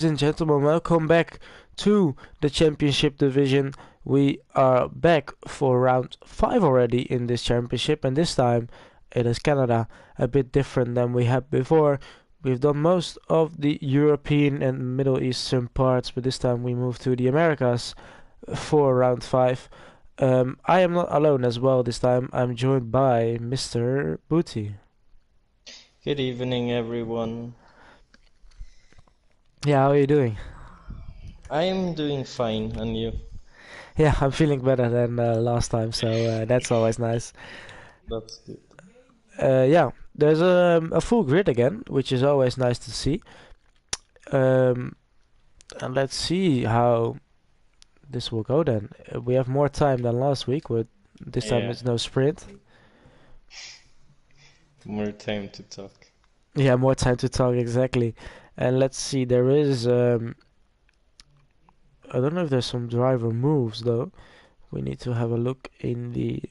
Ladies and gentlemen, welcome back to the championship division. We are back for round 5 already in this championship, and this time it is Canada, a bit different than we had before. We've done most of the European and Middle Eastern parts, but this time we move to the Americas for round 5. I am not alone as well this time. I'm joined by Mr. Booty. Good evening, everyone. Yeah, how are you doing? I'm doing fine, and you? Yeah, I'm feeling better than last time, so that's always nice. That's good. Yeah, there's a full grid again, which is always nice to see. Um, and let's see how this will go then. We have more time than last week, but this time Yeah, it's no sprint. more time to talk. Yeah, more time to talk exactly. And let's see, there is I don't know if there's some driver moves though. We need to have a look in the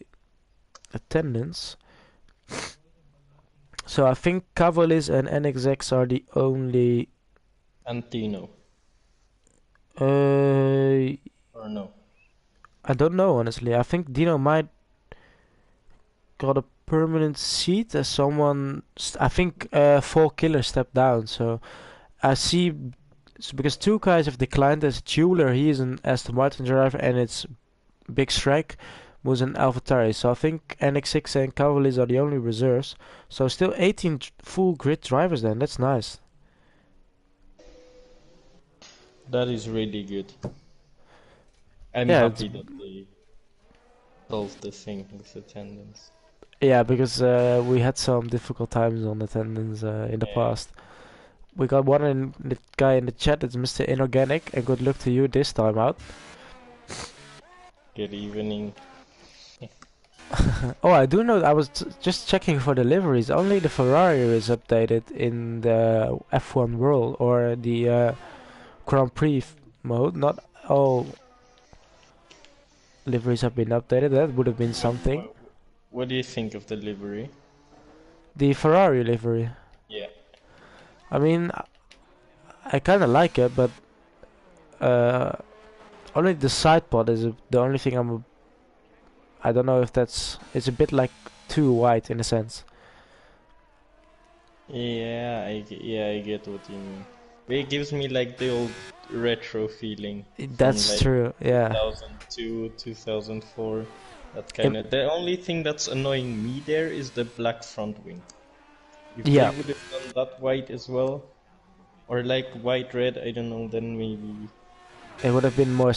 attendance. So I think Cavalis and NXX are the only. Antino, Uh, or no? I don't know honestly. I think Dino might got a permanent seat as someone. I think Fall Killer stepped down. So I see. So because two guys have declined as Tueler, he is an Aston Martin driver, and it's Big Strike was an AlphaTauri. So I think NX6 and Cavalis are the only reserves. So still 18 full grid drivers then. That's nice. That is really good. I'm Yeah, happy that they solved the thing with attendance. yeah, because we had some difficult times on attendance in the Yeah. past. We got one in the guy in the chat. It's Mr. Inorganic, and good luck to you this time out. Good evening. Oh, I do know. I was just checking for the liveries. Only the Ferrari is updated in the F1 World or the Grand Prix mode. Not all liveries have been updated. That would have been What, something. what, what do you think of the livery? The Ferrari livery. Yeah. I mean, I kind of like it, but uh, only the side pod is the only thing I don't know if it's a bit like too white in a sense. Yeah, I get what you mean. It gives me like the old retro feeling from That's like true. Yeah. 2002, 2004. That Im kind of. The only thing that's annoying me there is the black front wing. If they yeah. would have done that white as well, or like white red, I don't know, then maybe. It would have been more.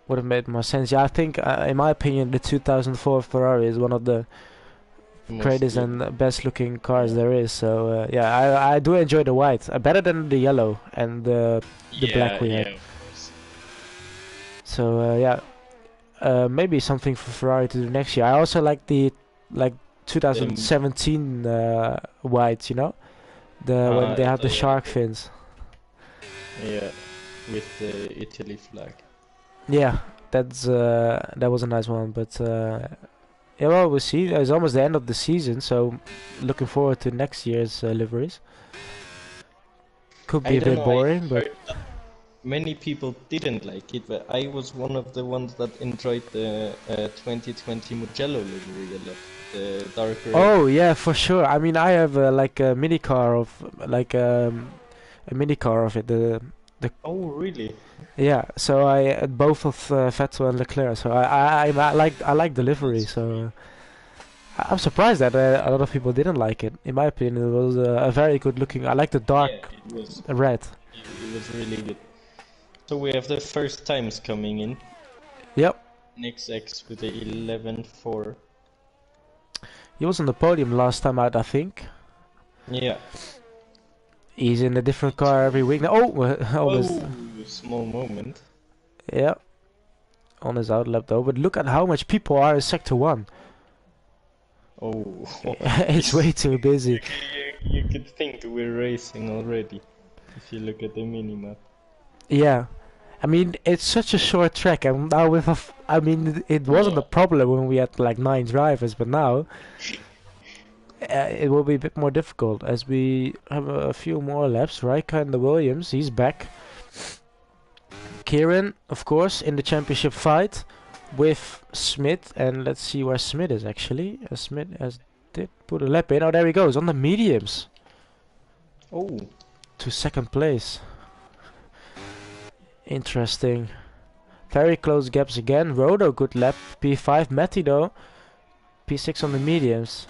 Would have made more sense. Yeah, I think, in my opinion, the 2004 Ferrari is one of the Most greatest look. and best looking cars Yeah. there is. So yeah, I do enjoy the white. Better than the yellow and the black Yeah, we had. yeah, of course. So yeah, maybe something for Ferrari to do next year. I also like the like The 2017 white. You know, when they have the the shark fins. yeah, with the Italy flag. Yeah, that was a nice one. But yeah, well, we'll see. It's almost the end of the season, so looking forward to next year's liveries. Could be I a don't bit know. I boring, but heard that many people didn't like it, but I was one of the ones that enjoyed the 2020 Mugello livery a lot. The dark red. oh yeah, for sure. I mean, I have like a mini car of like a mini car of it. The Oh, really? Yeah. So I both of Vettel and Leclerc. So I like the livery. That's So great. I'm surprised that a lot of people didn't like it. In my opinion, it was a very good looking. I like the Yeah, dark it was. red. It was really good. So we have the first times coming in. Yep. NXX with the 11.4. He was on the podium last time out, I think. Yeah. He's in a different car every week now. Oh, almost. Oh, small moment. Yeah, on his outlap though. But look at how much people are in Sector 1. Oh, It's way too busy. you could think we're racing already if you look at the minimap. Yeah. I mean, it's such a short track, and now I mean, it wasn't a Yeah. problem when we had like 9 drivers, but now it will be a bit more difficult as we have a few more laps. Raikkonen and the Williams, he's back. Kieran, of course, in the championship fight with Smith, and let's see where Smith is actually. Smith did put a lap in. Oh, there he goes on the mediums. Oh, To second place. Interesting. Very close gaps again. Rodo, good lap. P5. Matty though. P6 on the mediums.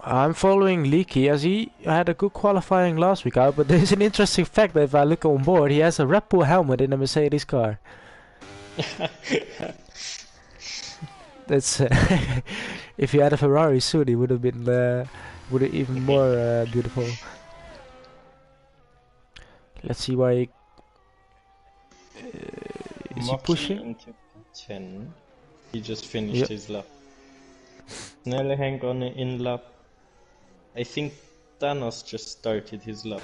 I'm following Leaky as he had a good qualifying last week out, but there's an interesting fact that if I look on board, he has a Red Bull helmet in a Mercedes car. That's if he had a Ferrari suit, he would have been even more beautiful. Let's see why is he pushing? Into 10. He just finished his lap. Snelleheng on an in lap. I think Thanos just started his lap.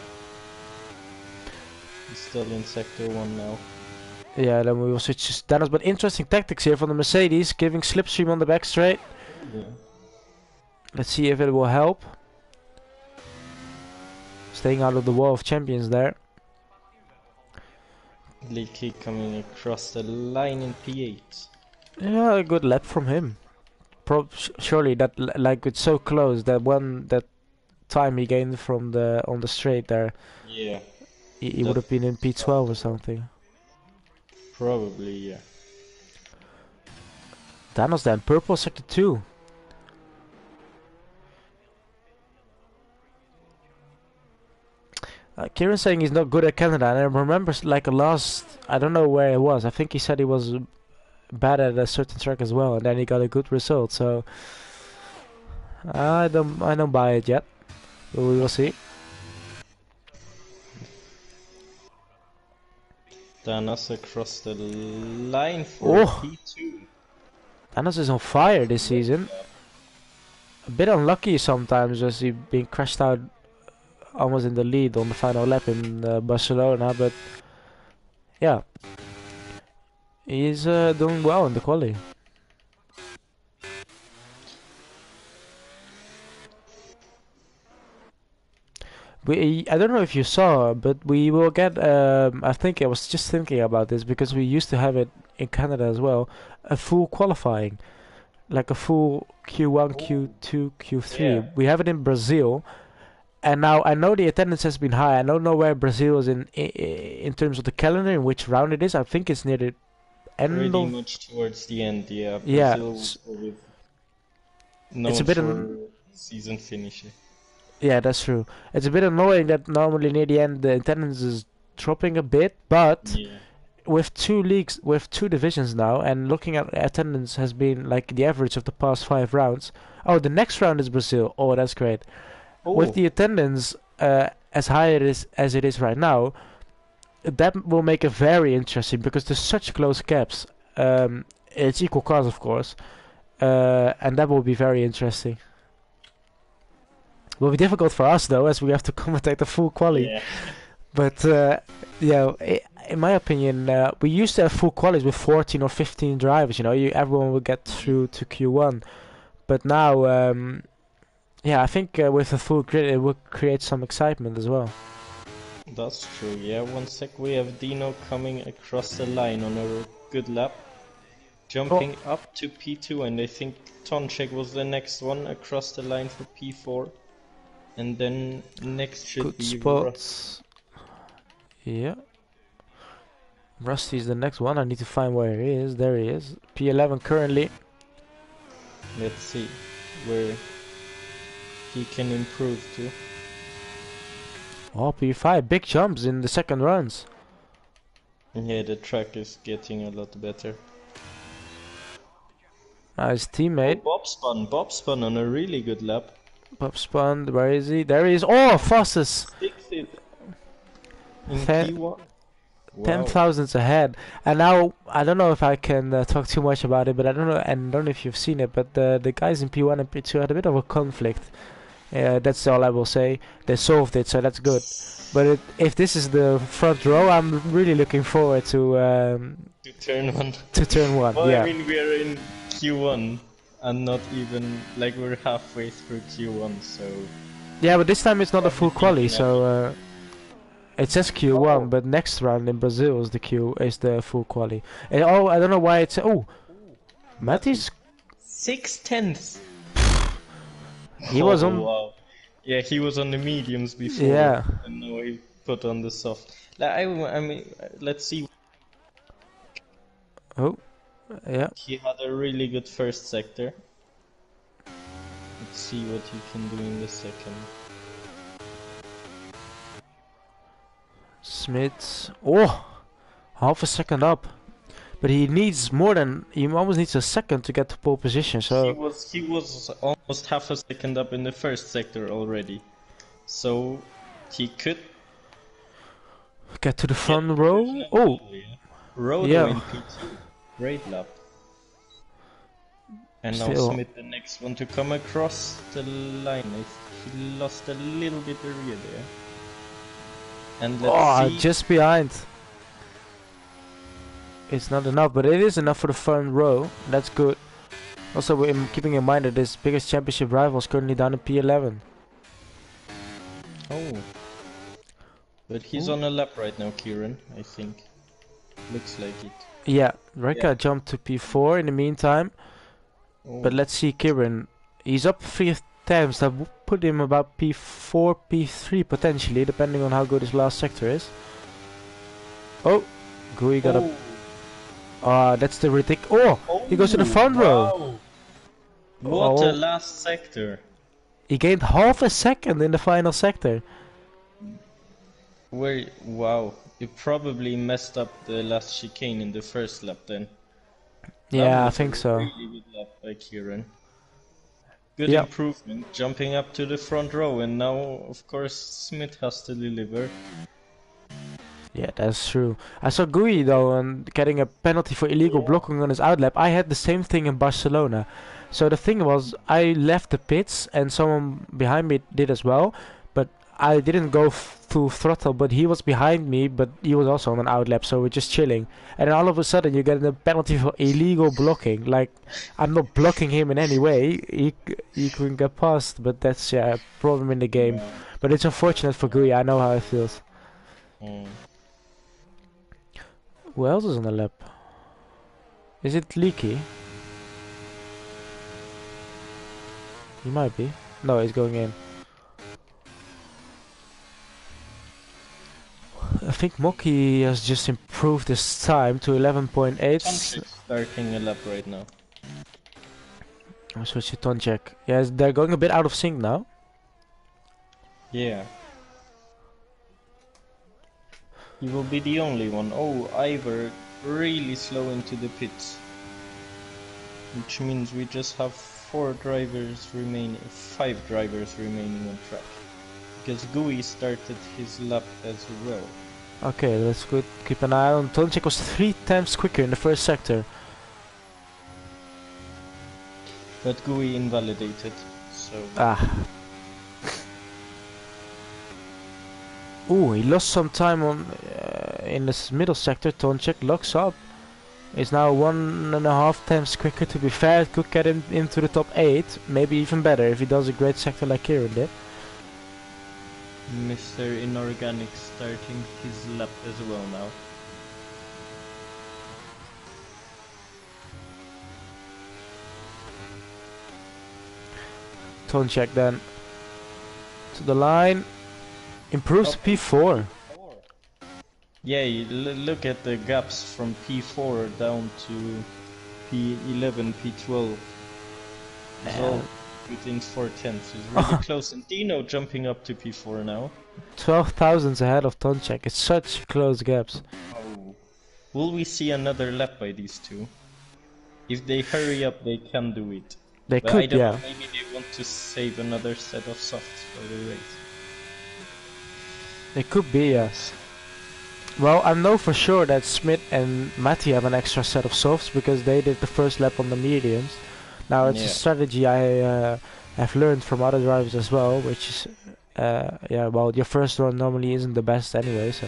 He's still in sector 1 now. Yeah, then we will switch to Thanos. But interesting tactics here from the Mercedes, giving slipstream on the back straight. Yeah. Let's see if it will help. Staying out of the wall of champions there. Leaky coming across the line in P8. Yeah, a good lap from him. Surely that like it's so close that time he gained from on the straight there. Yeah. He would have been in P12 or something. Probably, yeah. Thanos then, purple sector 2. Kieran saying he's not good at Canada, and I remember like I don't know where it was. I think he said he was bad at a certain track as well, and then he got a good result. So I don't buy it yet, but we will see. Thanos across the line for P2. Thanos is on fire this season. A bit unlucky sometimes, as he being crashed out almost in the lead on the final lap in Barcelona, but yeah, he's doing well in the quali. I don't know if you saw, but we will get, I think I was just thinking about this because we used to have it in Canada as well, a full qualifying, like a full Q1, Q2, Q3. Yeah. We have it in Brazil, and now I know the attendance has been high. I don't know where Brazil is in terms of the calendar, in which round it is. I think it's near the end Pretty much towards the end, yeah. Brazil was known it's a bit for season finisher. Yeah, that's true. It's a bit annoying that normally near the end the attendance is dropping a bit, but with 2 leagues, with 2 divisions now, and looking at attendance has been like the average of the past 5 rounds. Oh, the next round is Brazil. Oh, that's great. With the attendance as high as it is right now, that will make it very interesting because there's such close gaps. It's equal cars, of course, and that will be very interesting. It will be difficult for us though, as we have to commentate the full quali. Yeah. But yeah, in my opinion, we used to have full qualies with 14 or 15 drivers. You know, everyone would get through to Q1, but now, yeah, I think with a full grid, it would create some excitement as well. That's true. Yeah, 1 sec. We have Dino coming across the line on a good lap, jumping up to P2, and I think Tonchek was the next one across the line for P4. And then next should good be spots. Yeah. Rusty's the next one. I need to find where he is. There he is. P11 currently. Let's see where he can improve to. Oh, P5. Big jumps in the second runs. Yeah, the track is getting a lot better. Nice teammate. Oh, Bob spun on a really good lap. Bob spun, where is he? There he is. Oh, fastest! 60th in P1. Wow. 10,000s ahead. And now, I don't know if I can talk too much about it, but I don't know if you've seen it, but the guys in P1 and P2 had a bit of a conflict. That's all I will say. They solved it, so that's good. But if this is the front row, I'm really looking forward to turn 1. To turn 1, well, yeah. I mean, we're in Q1 and not even, like, we're halfway through Q1, so Yeah, but this time it's not a full Everything quali, can so happen. it says Q1, Oh, but next round in Brazil is the full quali. And, oh, I don't know why it's Matty. Matty's 6/10. he was Oh, on. wow. Yeah, he was on the mediums before, Yeah. and now he put on the soft. Like, I mean, let's see. Oh, yeah. He had a really good first sector. Let's see what he can do in the second. Smith. Oh, half a second up. But he needs more than he almost needs a second to get to pole position. So He was almost half a second up in the first sector already. So he could get to the get front the row. front Oh, row, yeah. Rodo yeah. in P2. Great lap. And now Still. Smith the next one to come across the line. He lost a little bit of rear there. And let's Oh, see. just behind. It's not enough, but it is enough for the front row. That's good. Also, we're keeping in mind that his biggest championship rival is currently down in P11. Oh. But he's on a lap right now, Kieran, I think. Looks like it. Yeah, Reka Yeah. jumped to P4 in the meantime. Oh. But let's see, Kieran. He's up 3 times. That would put him about P4, P3 potentially, depending on how good his last sector is. Oh, Gui got a. That's the ridiculous. Oh, he goes to the front row. What a Oh, last sector. he gained half a second in the final sector. Wow. You probably messed up the last chicane in the first lap then. Yeah, That I was a think so. really good lap by Kieran. Good Yeah. improvement, jumping up to the front row, and now, of course, Smith has to deliver. Yeah, that's true. I saw Gui though and getting a penalty for illegal blocking on his outlap. I had the same thing in Barcelona. So the thing was, I left the pits and someone behind me did as well, but I didn't go full throttle. But he was behind me, but he was also on an outlap, so we're just chilling. And then all of a sudden, you get a penalty for illegal blocking. Like, I'm not blocking him in any way. He couldn't get past, but that's a problem in the game. Yeah. But it's unfortunate for Gui. I know how it feels. Mm. Who else is on the lap? Is it Leaky? He might be. No, he's going in. I think Moki has just improved his time to 11.8. Tonchik's starting a lap right now. I'll switch to Tonchek. Yes, they're going a bit out of sync now. Yeah. He will be the only one. Oh, Ivor really slow into the pits. Which means we just have 5 drivers remaining on track. Because Gui started his lap as well. Okay, that's good. Keep an eye on. Tonchek was 3 times quicker in the first sector. But Gui invalidated, so... Ooh, he lost some time on in this middle sector. Tonchek locks up. Is now 1.5 times quicker. To be fair, it could get him into the top 8. Maybe even better if he does a great sector like Kieran did. Mr. Inorganic starting his lap as well now. Tonchek then to the line. Improves to P4. Yeah, you look at the gaps from P4 down to P11, P12. It's all within 4 tenths. It's really close. And Dino jumping up to P4 now. 12 thousandths ahead of Tonchek. It's such close gaps. Oh. Will we see another lap by these two? If they hurry up, they can do it. They But could, I don't yeah. know, maybe they want to save another set of softs for the race. They could be, yes. Well, I know for sure that Smith and Matty have an extra set of softs because they did the first lap on the mediums. Now it's a strategy I have learned from other drivers as well, which is, well, your first run normally isn't the best anyway, so...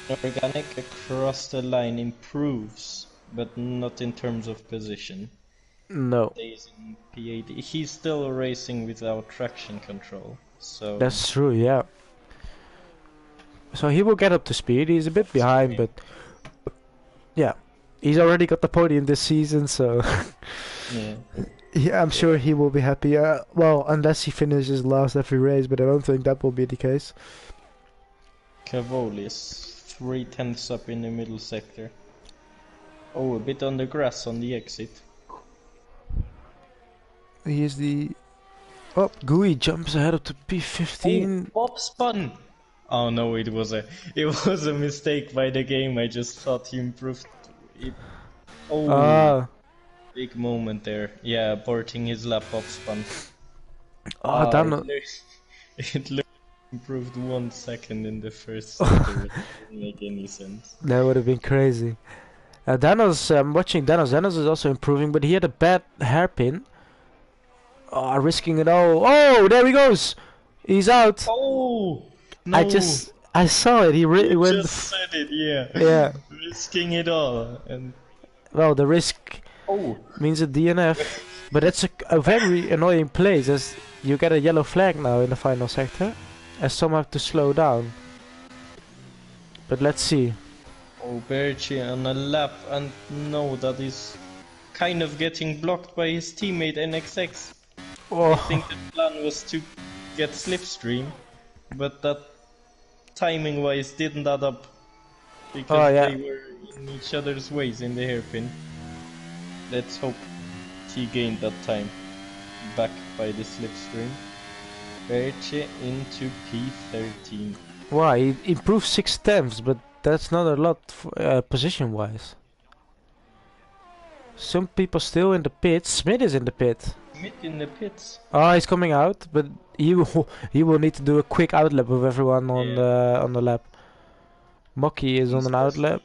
Organic across the line improves, but not in terms of position. No. Stays in P8. He's still racing without traction control. So That's true, yeah. So he will get up to speed. He's a bit behind, but yeah, he's already got the podium this season, so yeah. yeah, I'm sure he will be happy. Well, unless he finishes last every race, but I don't think that will be the case. Cavoli is 3/10 up in the middle sector. Oh, a bit on the grass on the exit. He is the... Oh, Gui jumps ahead up to P15. Oh, Bob spun! Oh no, it was a mistake by the game. I just thought he improved it. Oh, big moment there. Yeah, aborting his lap Bob spun. It looked improved 1 second in the first sector. It didn't make any sense. That would have been crazy. Danos, I'm watching Danos. Danos is also improving, but he had a bad hairpin. Oh, risking it all. Oh, there he goes. He's out. Oh, no. I saw it. He went. Just said it, yeah. Yeah. Risking it all. And well, the risk means a DNF. But that's a very annoying place, as you get a yellow flag now in the final sector, as some have to slow down. But let's see. Oh, Berchi on a lap, and no, that is kind of getting blocked by his teammate NXX. Oh. I think the plan was to get slipstream, but that timing-wise didn't add up because they were in each other's ways in the hairpin. Let's hope he gained that time back by the slipstream. Berchi into P13. Why? He improved 6/10, but that's not a lot position-wise. Some people still in the pit. Smith is in the pit. Smith in the pits. Oh, he's coming out, but he will need to do a quick outlap with everyone on the lap. Mocky is on an outlap.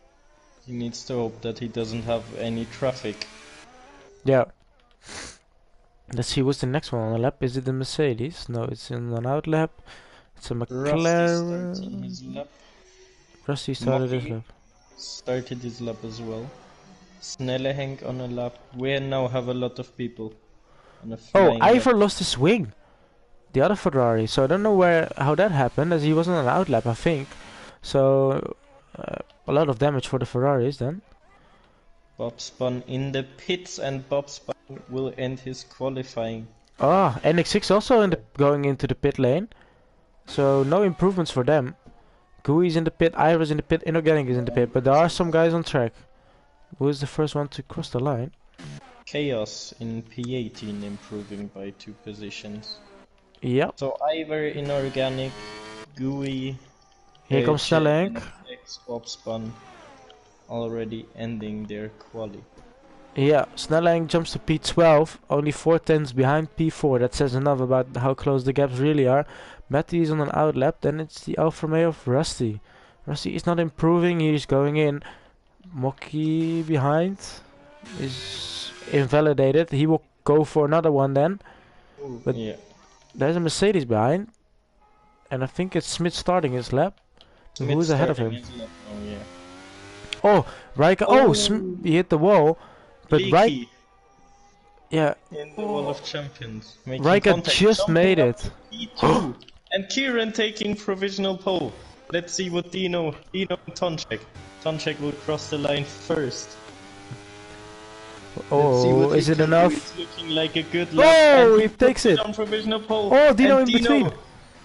He needs to hope that he doesn't have any traffic. Yeah. Let's see, what's the next one on the lap? Is it the Mercedes? No, it's in an outlap. It's a McLaren. Rusty started his lap. Started his lap as well. Snellehenk on a lap. We now have a lot of people. Oh, Ivor lost his wing. The other Ferrari. So I don't know how that happened, as he was on an outlap, I think. So a lot of damage for the Ferraris then. Bob spun in the pits, and Bob spun will end his qualifying. Ah, NX6 also going into the pit lane. So no improvements for them. Gui's in the pit, Ivor's in the pit, Inorganic is in the pit, but there are some guys on track. Who is the first one to cross the line? Chaos in P18 improving by 2 positions. Yep. So Ivor, Inorganic, Gui. Here comes Snellenk. Bob spun already ending their quali. Yeah, Snellenk jumps to P12, only 4/10 behind P4. That says enough about how close the gaps really are. Matty is on an outlap, then it's the Alfa Romeo of Rusty. Rusty is not improving, he's going in. Mocky behind is invalidated. He will go for another one then. But yeah, there's a Mercedes behind. And I think it's Smith starting his lap. Who's ahead of him? Oh, yeah. Oh, Raika. Oh, he hit the wall. But Raika. Yeah. In the wall of champions. Raika just made it. P2. And Kieran taking provisional pole. Let's see what Dino and Tonchek. Tonchek will cross the line first. Oh, is it enough? It's looking like a good lap. Oh, he takes it. On provisional pole. Oh, Dino in between.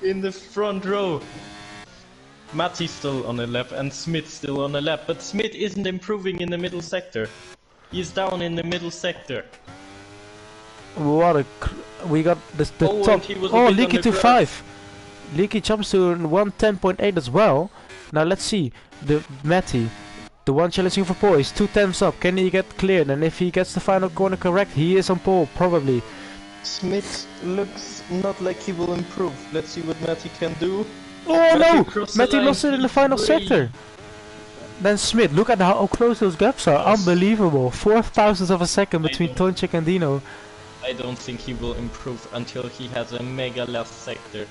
In the front row. Matty still on a lap and Smith still on a lap, but Smith isn't improving in the middle sector. He's down in the middle sector. What we got the top. Oh, Leaky to 5. Leaky jumps to 110.8 as well. Now let's see. The Matty, the one challenging for pole, is 2/10 up. Can he get cleared? And if he gets the final corner correct, he is on pole, probably. Smith looks not like he will improve. Let's see what Matty can do. Oh no! Matty lost it in the final sector. Then Smith, look at how close those gaps are. Yes. Unbelievable. 4/1000 of a second between Tonchek and Dino. I don't think he will improve until he has a mega last sector.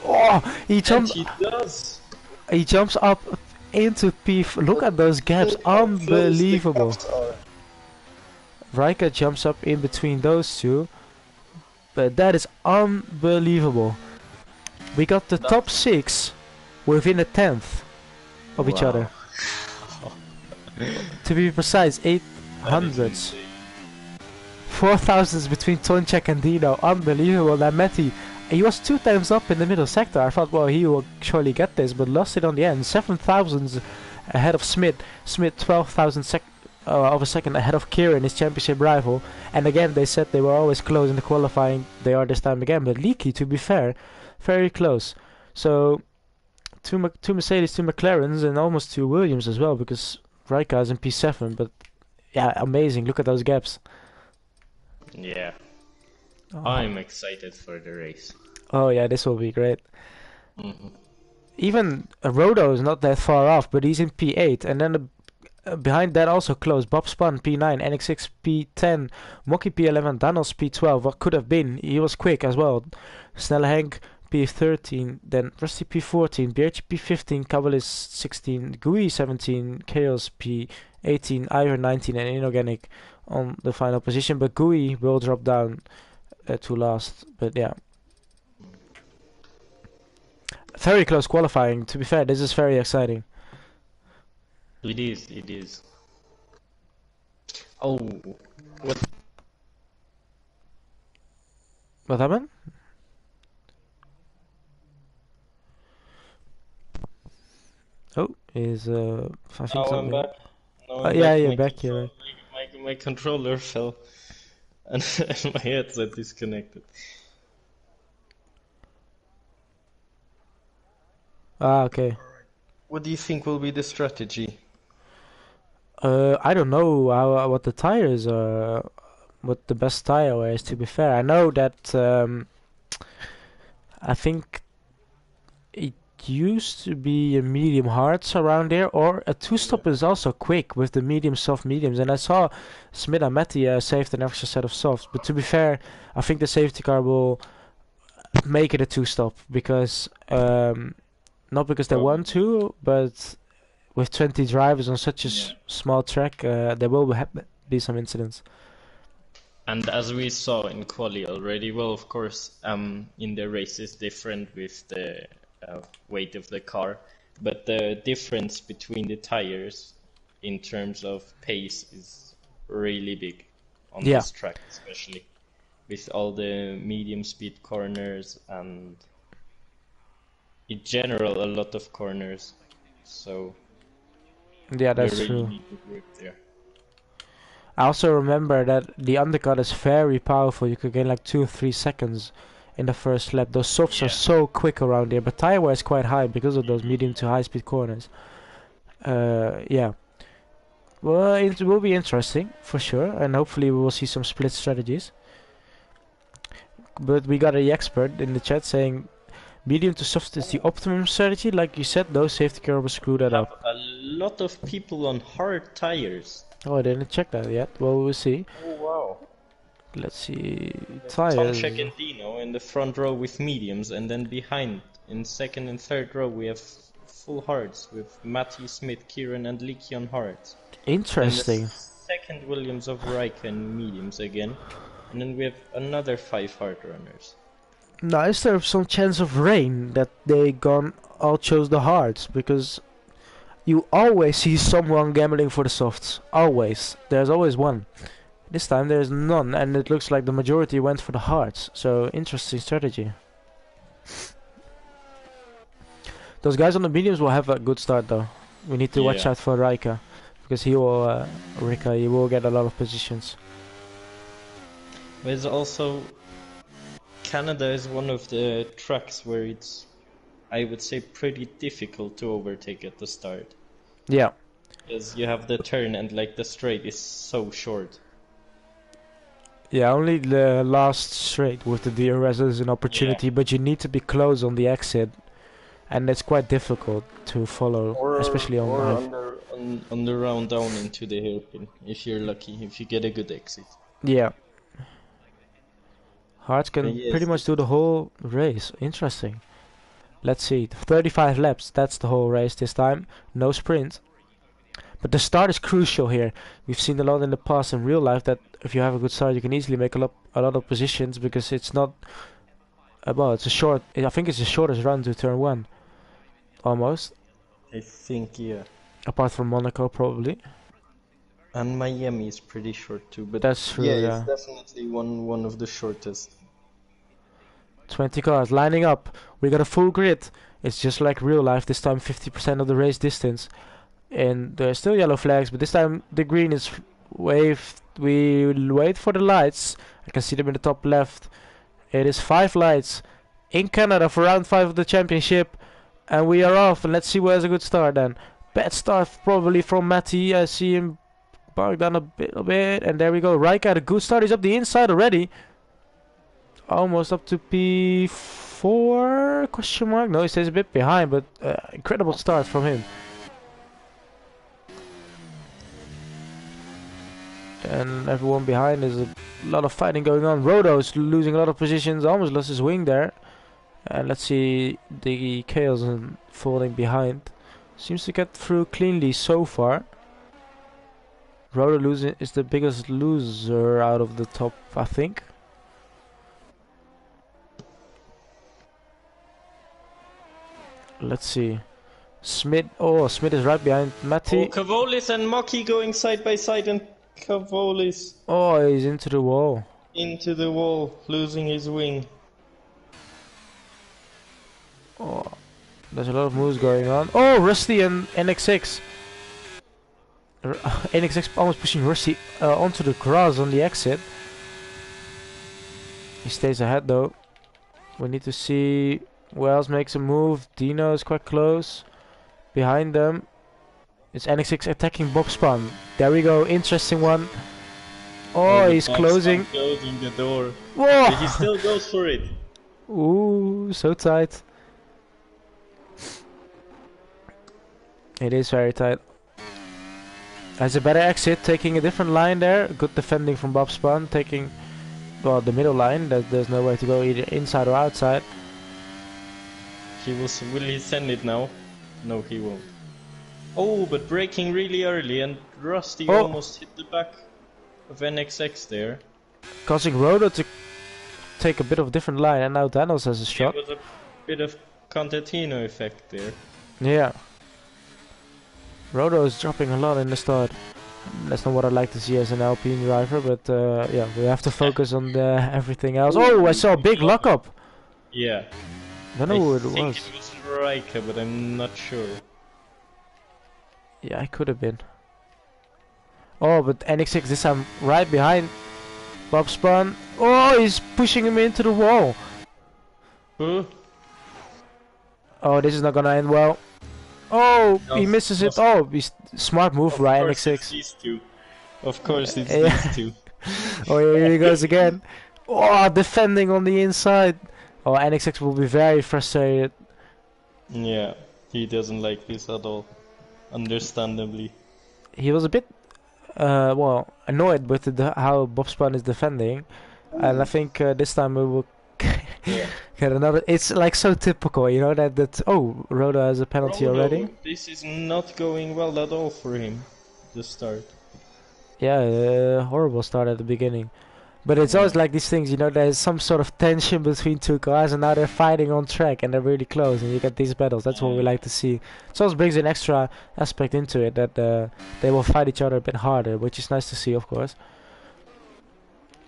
Oh, he jumps. He does. He jumps up into P4. Look at those gaps. Unbelievable. Raika jumps up in between those two. But that is unbelievable. We got the top 6 within a tenth of each other. To be precise, 800s. 4,000s between Tonchek and Dino. Unbelievable. That Matty, he was 2 times up in the middle sector. I thought, well, he will surely get this, but lost it on the end. 7,000s ahead of Smith. Smith 12,000 of a second ahead of Kieran, his championship rival. And again, they said they were always close in the qualifying. They are this time again. But Leaky, to be fair, very close. So, two Mercedes, 2 McLarens, and almost 2 Williams as well, because Raikkonen is in P7. But yeah, amazing. Look at those gaps. Yeah. I'm excited for the race. Oh yeah, this will be great. Even Rodo is not that far off, but he's in P8, and then behind that also close. Bob Spun P9, NX6 P10, Mocky P11, Daniels P12. What could have been? He was quick as well. Snelle Henk P13, then Rusty P14, BRG P15, Cavalis 16, GUI 17, Chaos P18, Iron 19, and Inorganic on the final position. But GUI will drop down to last. But yeah. Very close qualifying. To be fair, this is very exciting. It is. Oh, What happened? Oh, is I think I'm back. You're back. My controller fell, and my headset disconnected. Okay. What do you think will be the strategy? I don't know what the tires are, what the best tire is. To be fair, I know that I think it used to be a medium hards around there, or a 2-stop is also quick with the medium soft mediums. And I saw Smith and Matty saved an extra set of softs. But to be fair, I think the safety car will make it a 2-stop because not because they want to, but with 20 drivers on such a small track, there will be some incidents. And as we saw in quali already, well, of course, in the race is different with the weight of the car, but the difference between the tires in terms of pace is really big on this track, especially with all the medium speed corners and in general a lot of corners. So yeah, that's really true. need to work there. I also remember that the undercut is very powerful. You could gain like 2 or 3 seconds in the first lap. Those softs are so quick around here, but tire wear is quite high because of those medium to high speed corners. Yeah. Well, it will be interesting for sure, and hopefully we will see some split strategies. But we got a expert in the chat saying medium to soft is the optimum strategy. Like you said, those safety car will screw that up. A lot of people on hard tires. Oh, I didn't check that yet. Well, we'll see. Oh wow. Let's see. Tires. Tomczak and Dino in the front row with mediums, and then behind in second and third row we have full hards with Matthew, Smith, Kieran and Leakey on hards. Interesting. And the second Williams of Raikkonen mediums again, and then we have another 5 hard runners. Now, is there some chance of rain that they all chose the hards? Because you always see someone gambling for the softs. Always. There's always one. This time there's none, and it looks like the majority went for the hards. So, interesting strategy. Those guys on the mediums will have a good start though. We need to watch out for Raika, because he will get a lot of positions. There's also Canada is one of the tracks where it's, I would say, pretty difficult to overtake at the start. Yeah. Because you have the turn and like the straight is so short. Yeah, only the last straight with the DRS is an opportunity, but you need to be close on the exit, and it's quite difficult to follow, especially on the round down into the hairpin, if you're lucky, if you get a good exit. Yeah. Hards can pretty much do the whole race. Interesting. Let's see. 35 laps. That's the whole race this time. No sprint. But the start is crucial here. We've seen a lot in the past in real life that if you have a good start, you can easily make a lot of positions because it's not. Well, it's a short. I think it's the shortest run to turn one, almost. I think, yeah. Apart from Monaco, probably. And Miami is pretty short too, but That's true. yeah, it's definitely one of the shortest. 20 cars lining up. We got a full grid. It's just like real life. This time 50% of the race distance. And there's still yellow flags, but this time the green is waved. We will wait for the lights. I can see them in the top left. It is 5 lights in Canada for round 5 of the championship. And we are off. And let's see who has a good start then. Bad start probably from Matty. I see him bark down a bit. And there we go. Raika had a good start. He's up the inside already. Almost up to P4 question mark. No, he stays a bit behind, but incredible start from him. And everyone behind, there's a lot of fighting going on. Rodo's losing a lot of positions, almost lost his wing there. And let's see the Chaos falling behind. Seems to get through cleanly so far. Rodo is the biggest loser out of the top, I think. Let's see. Smith is right behind Matty. Oh, Cavolis and Mocky going side by side, and Cavolis. Oh, he's into the wall. Into the wall, losing his wing. Oh, there's a lot of moves going on. Oh, Rusty and NX6. NX6 almost pushing Rusty onto the grass on the exit. He stays ahead though. We need to see who else makes a move. Dino is quite close. Behind them, it's NX6 attacking Bob Spun. There we go, interesting one. Oh, he's closing. Closing the door. Whoa! But he still goes for it. Ooh, so tight. It is very tight. Has a better exit, taking a different line there. Good defending from Bob Spun, taking well the middle line. There's no way to go either inside or outside. Will he send it now? No, he won't. Oh, but braking really early, and Rusty almost hit the back of NXX there. Causing Rodo to take a bit of a different line, and now Danos has a shot. It was a bit of Contatino effect there. Yeah. Rodo is dropping a lot in the start. That's not what I'd like to see as an Alpine driver, but yeah, we have to focus on everything else. Oh, I saw a big lockup! Yeah. I don't know who it was. I think it was Riker, but I'm not sure. Yeah, it could have been. Oh, but NX6 this time right behind Bob Spun. Oh, he's pushing him into the wall. Who? Oh, this is not gonna end well. Oh, he misses it. Oh, he's smart move, right, NX6. These two. Of course, it's these two. Oh, here he goes again. Oh, defending on the inside. Oh, NX6 will be very frustrated. Yeah, he doesn't like this at all. Understandably. He was a bit, well, annoyed with how Bob Spun is defending. And I think this time we will get another. It's like so typical, you know, that oh, Rodo has a penalty already. This is not going well at all for him, the start. Yeah, horrible start at the beginning. But it's always like these things, you know, there's some sort of tension between two cars and now they're fighting on track and they're really close and you get these battles. That's what we like to see. It always brings an extra aspect into it that they will fight each other a bit harder, which is nice to see, of course.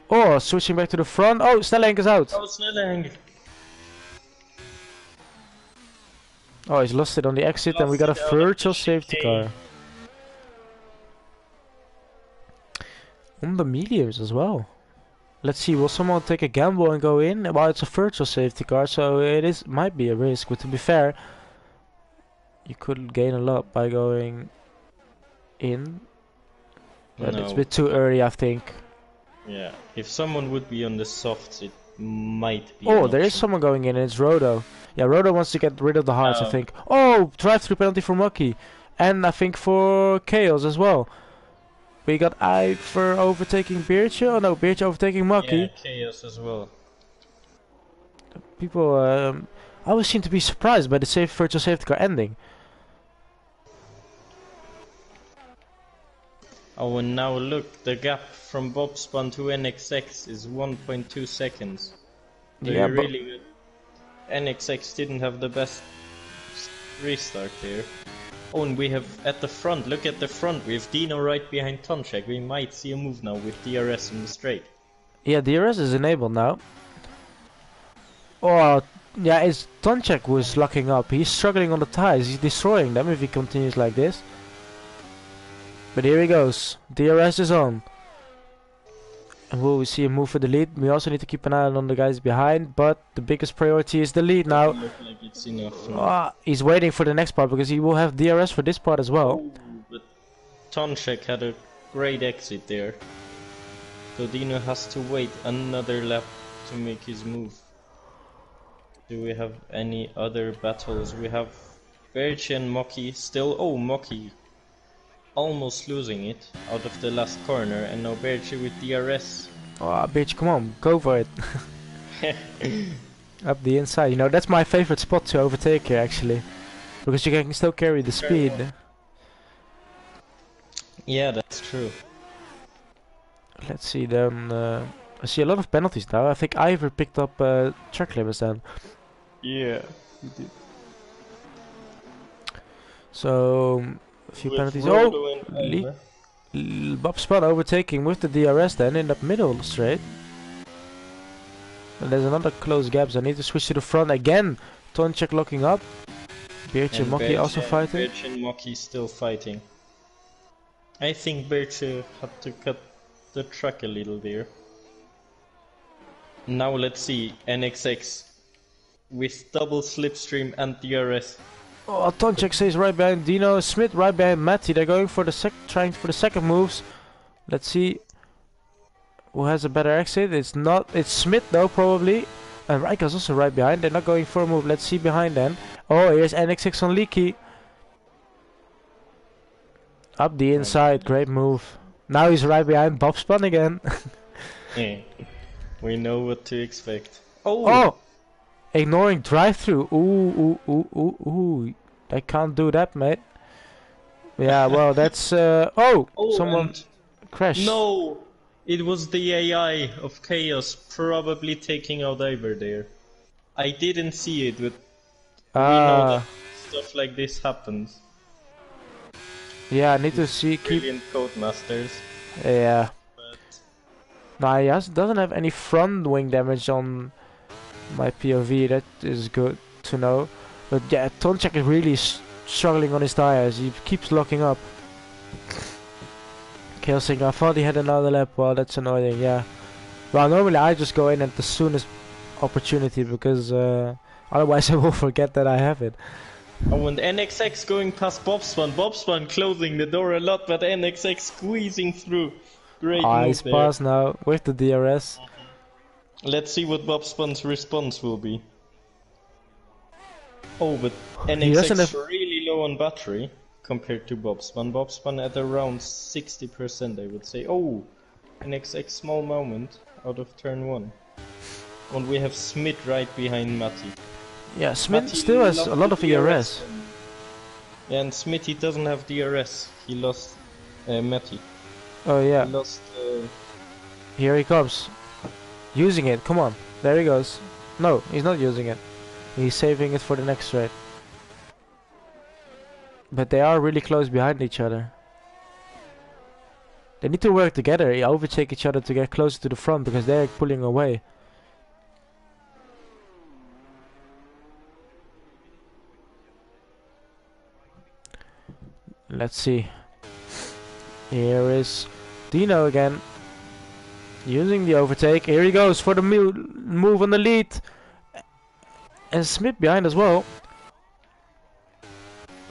Oh, switching back to the front. Oh, Snellenk is out. Oh, Snellenk. Oh, he's lost it on the exit and we got a virtual safety car. On the mediums as well. Let's see, will someone take a gamble and go in? Well, it's a virtual safety car, so it might be a risk. But to be fair, you could gain a lot by going in. But it's a bit too early, I think. Yeah, if someone would be on the softs, it might be. Oh, there is someone going in, and it's Rodo. Yeah, Rodo wants to get rid of the hards, I think. Oh, drive-through penalty for Mucky. And I think for Chaos as well. We got Iver overtaking Beertje. Oh no, Beertje overtaking Mucky. Yeah, Chaos as well. People, I always seem to be surprised by the virtual safety car ending. Oh, and now look, the gap from Bobspan to NXX is 1.2 seconds. So Yeah, you're but really good. NXX didn't have the best restart there. Oh, and we have at the front, look at the front, we have Dino right behind Tonchek. We might see a move now with DRS in the straight. yeah, DRS is enabled now. Oh, yeah, it's Tonchek who is locking up. He's struggling on the tires. He's destroying them if he continues like this. But here he goes. DRS is on. And will we see a move for the lead? We also need to keep an eye on the guys behind, but the biggest priority is the lead now. Doesn't look like it's enough now. He's waiting for the next part because he will have DRS for this part as well. Oh, but Tonchek had a great exit there. So Dino has to wait another lap to make his move. Do we have any other battles? We have Berchi and Moki still. Oh, Moki almost losing it out of the last corner, and now Berchi with DRS. Oh, bitch, come on, go for it. Up the inside, you know, that's my favorite spot to overtake here actually. Because you can still carry the speed. Well. Yeah, that's true. Let's see then. I see a lot of penalties now. I think Ivor picked up track limits then. Yeah, he did. So, a few With penalties. Rodo Oh! and Ivor. Bobspan overtaking with the DRS then in the middle straight. And there's another close gap, so I need to switch to the front again. Tonchek locking up. Birch and Moki also fighting. Birch and Moki still fighting. I think Birch had to cut the track a little there. Now let's see NXX with double slipstream and DRS. Oh, Tonchek stays right behind Dino. Smith right behind Matty. They're going for the trying for the second moves. Let's see who has a better exit. It's Smith though probably. And Rijka's also right behind. They're not going for a move. Let's see behind then. Oh, here's NX6 on Leaky. Up the inside. Great move. Now he's right behind Bobspan again. Yeah. We know what to expect. Oh! Oh! Ignoring drive-through. Ooh, ooh, ooh, ooh, ooh. I can't do that, mate. Yeah, well, that's... oh! Someone crashed. No! It was the AI of Chaos probably taking out Ivor there. I didn't see it, but we know that stuff like this happens. Yeah, I need to see... Brilliant Codemasters. Yeah. But Nah, he doesn't have any front wing damage on my POV. That is good to know. But yeah, Tonchek is really struggling on his tires. He keeps locking up. Kelsing, I thought he had another lap. Well, that's annoying, yeah. Well, normally I just go in at the soonest opportunity because otherwise I will forget that I have it. Oh, and NXX going past Bobspan. Bobspan closing the door a lot, but NXX squeezing through. Great move He's there. passed now with the DRS. Let's see what Bobspan's response will be. Oh, but He doesn't NXX have- really low on battery compared to Bobspan. Bobspan at around 60%, I would say. Oh, NXX small moment out of turn 1. And we have Smith right behind Matty. Yeah, Smith Matty still has lost a lot the of ERS. Yeah, and Smithy doesn't have DRS. He lost Matty. Oh yeah, He lost. here he comes. Using it, come on. There he goes. No, he's not using it. He's saving it for the next straight. But they are really close behind each other. They need to work together, overtake each other to get closer to the front because they're pulling away. Let's see. Here is Dino again. Using the overtake. Here he goes for the move on the lead. And Smith behind as well.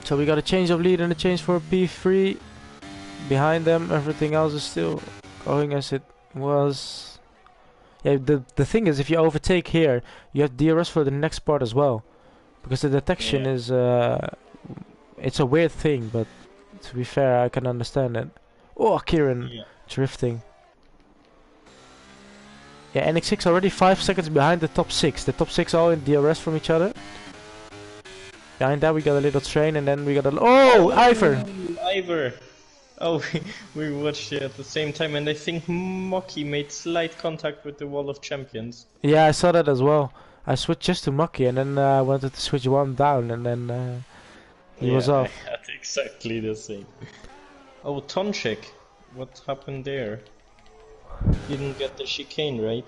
So we got a change of lead and a change for P3. Behind them, everything else is still going as it was. Yeah, the thing is, if you overtake here, you have DRS for the next part as well. Because the detection is... it's a weird thing, but to be fair, I can understand it. Oh, Kieran drifting. Yeah, NX6 already 5 seconds behind the top 6. The top 6 all in DRS from each other. Behind that we got a little train and then we got a... Oh, Ivor! Ivor! Oh, we watched it at the same time, and I think Moki made slight contact with the Wall of Champions. Yeah, I saw that as well. I switched just to Mucky and then wanted to switch one down and then he was Yeah, I off. had exactly the same. Oh, Tonchek, what happened there? Didn't get the chicane, right?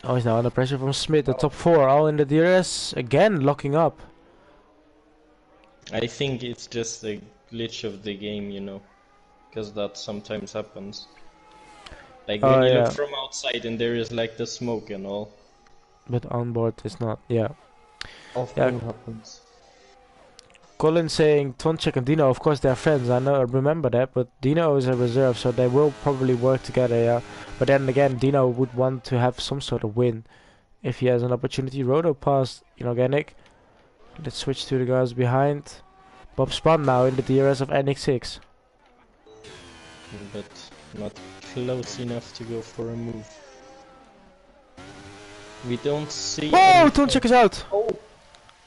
Oh, he's now under pressure from Smith. The top four all in the DRS again, locking up. I think it's just a glitch of the game, you know, because that sometimes happens. Like when you look from outside and there is like the smoke and all. But on board it's not. Yeah. Often happens. Colin saying Tonchek and Dino, of course they're friends. I remember that, but Dino is a reserve, so they will probably work together. Yeah. But then again, Dino would want to have some sort of win if he has an opportunity. Roto passed inorganic. Let's switch to the guys behind. Bob Spun now in the DRS of NX6. But not close enough to go for a move. We don't see. Oh, Tonchek is out!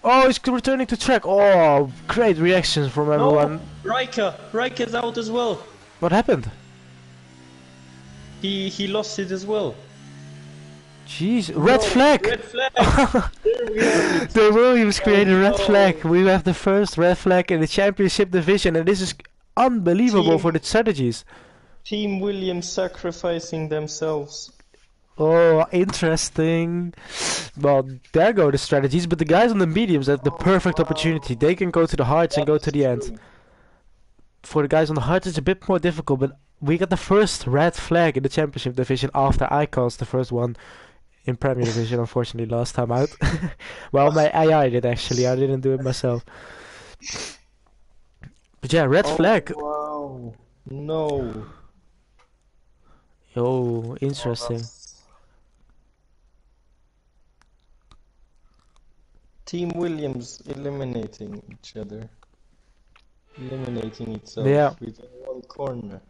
Oh, he's returning to track. Oh, great reactions from everyone. No, Riker's out as well. What happened? He lost it as well. Jeez, red flag! Red flag! There we have it. The Williams created a red flag. We have the first red flag in the championship division, and this is unbelievable for the strategies. Team Williams sacrificing themselves. Oh, interesting. Well, there go the strategies, but the guys on the mediums have the perfect opportunity. They can go to the hards and go to the end. For the guys on the hards, it's a bit more difficult, but we got the first red flag in the championship division after I caused the first one in Premier Division, unfortunately, last time out. Well, my AI did actually, I didn't do it myself. But yeah, red flag. Wow. No. Oh, interesting. Team Williams eliminating each other. Eliminating itself within one corner.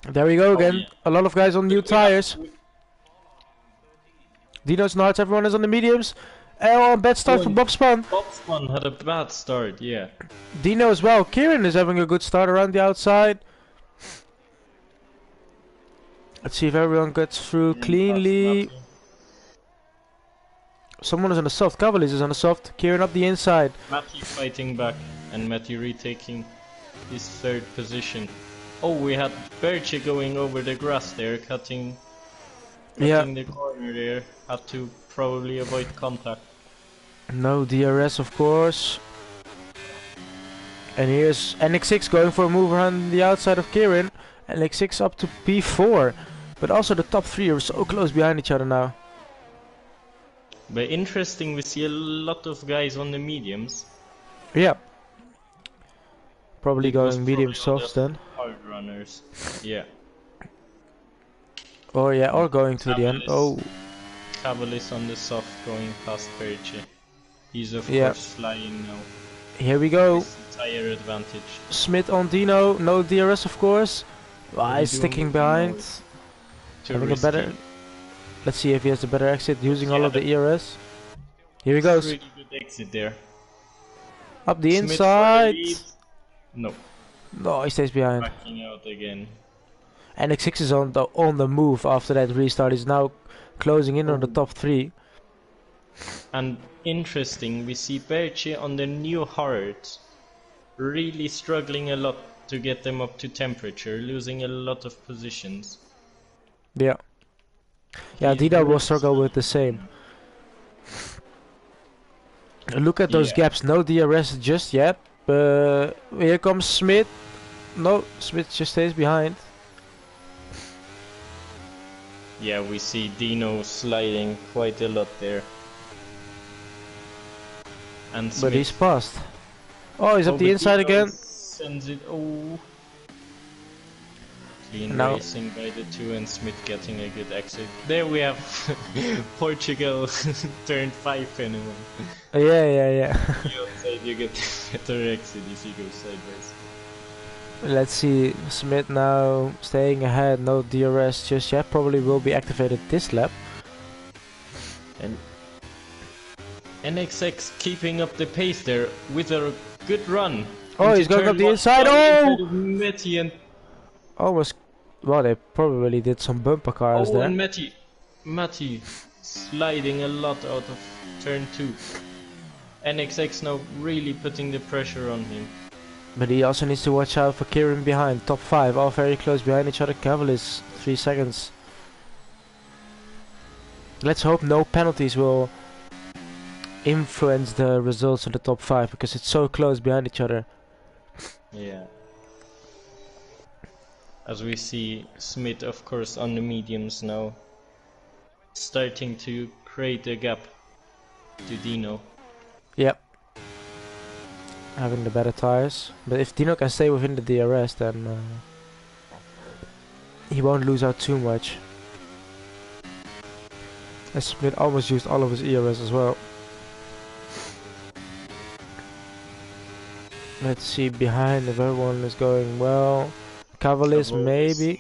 There we go again. A lot of guys on new tires. Dino's Nards, everyone is on the mediums. Oh, bad start from Bob Spun. Bob Spun had a bad start, yeah. Dino as well. Kieran is having a good start around the outside. Let's see if everyone gets through cleanly. Someone is on the soft. Cavaliers is on the soft. Kieran up the inside. Matthew fighting back and Matthew retaking his third position. Oh, we had Berche going over the grass there, cutting the corner there. Had to probably avoid contact. No DRS, of course. And here's NX6 going for a move around the outside of Kieran. NX6 up to P4. But also the top three are so close behind each other now. But interesting, we see a lot of guys on the mediums. Yeah. Probably going medium softs then. Hard runners. Yeah. Or yeah, or going to the end. Oh. Cavalis on the soft going past Berche. He's of course flying now. Here we go. Tire advantage. Smith on Dino, no DRS of course. He's sticking behind. Having a better. Let's see if he has a better exit using all of the ERS. Here he goes. Really good exit there. Up the inside. No. No, he stays behind. Backing out again. NX6 is on the move after that restart. He's now closing in on the top three. And interesting, we see Berche on the new heart really struggling a lot to get them up to temperature, losing a lot of positions. Yeah. Yeah, Dino will struggle with the same. Look at those gaps, no DRS just yet. Here comes Smith. No, Smith just stays behind. Yeah, we see Dino sliding quite a lot there. And but he's passed. Oh, he's up the inside again. Sends it. Oh. Clean racing by the two and Smith getting a good exit. There we have Portugal turned 5 anyone. Yeah. You outside, you get better exit if you go sideways. Let's see, Smith now staying ahead, no DRS just yet, probably will be activated this lap. And NXX keeping up the pace there with a good run. Oh, he's going up the inside. Inside Oh! of Matty and Almost. Well, they probably did some bumper cars there. and Matty sliding a lot out of turn 2. NXX now really putting the pressure on him. But he also needs to watch out for Kieran behind. Top 5, all very close behind each other. Cavill is 3 seconds. Let's hope no penalties will influence the results of the top 5, because it's so close behind each other. Yeah. As we see Smith, of course, on the mediums now, starting to create a gap to Dino. Yep. Having the better tires. But if Dino can stay within the DRS, then he won't lose out too much. And Smith almost used all of his ERS as well. Let's see behind if everyone is going well. Cavalis maybe.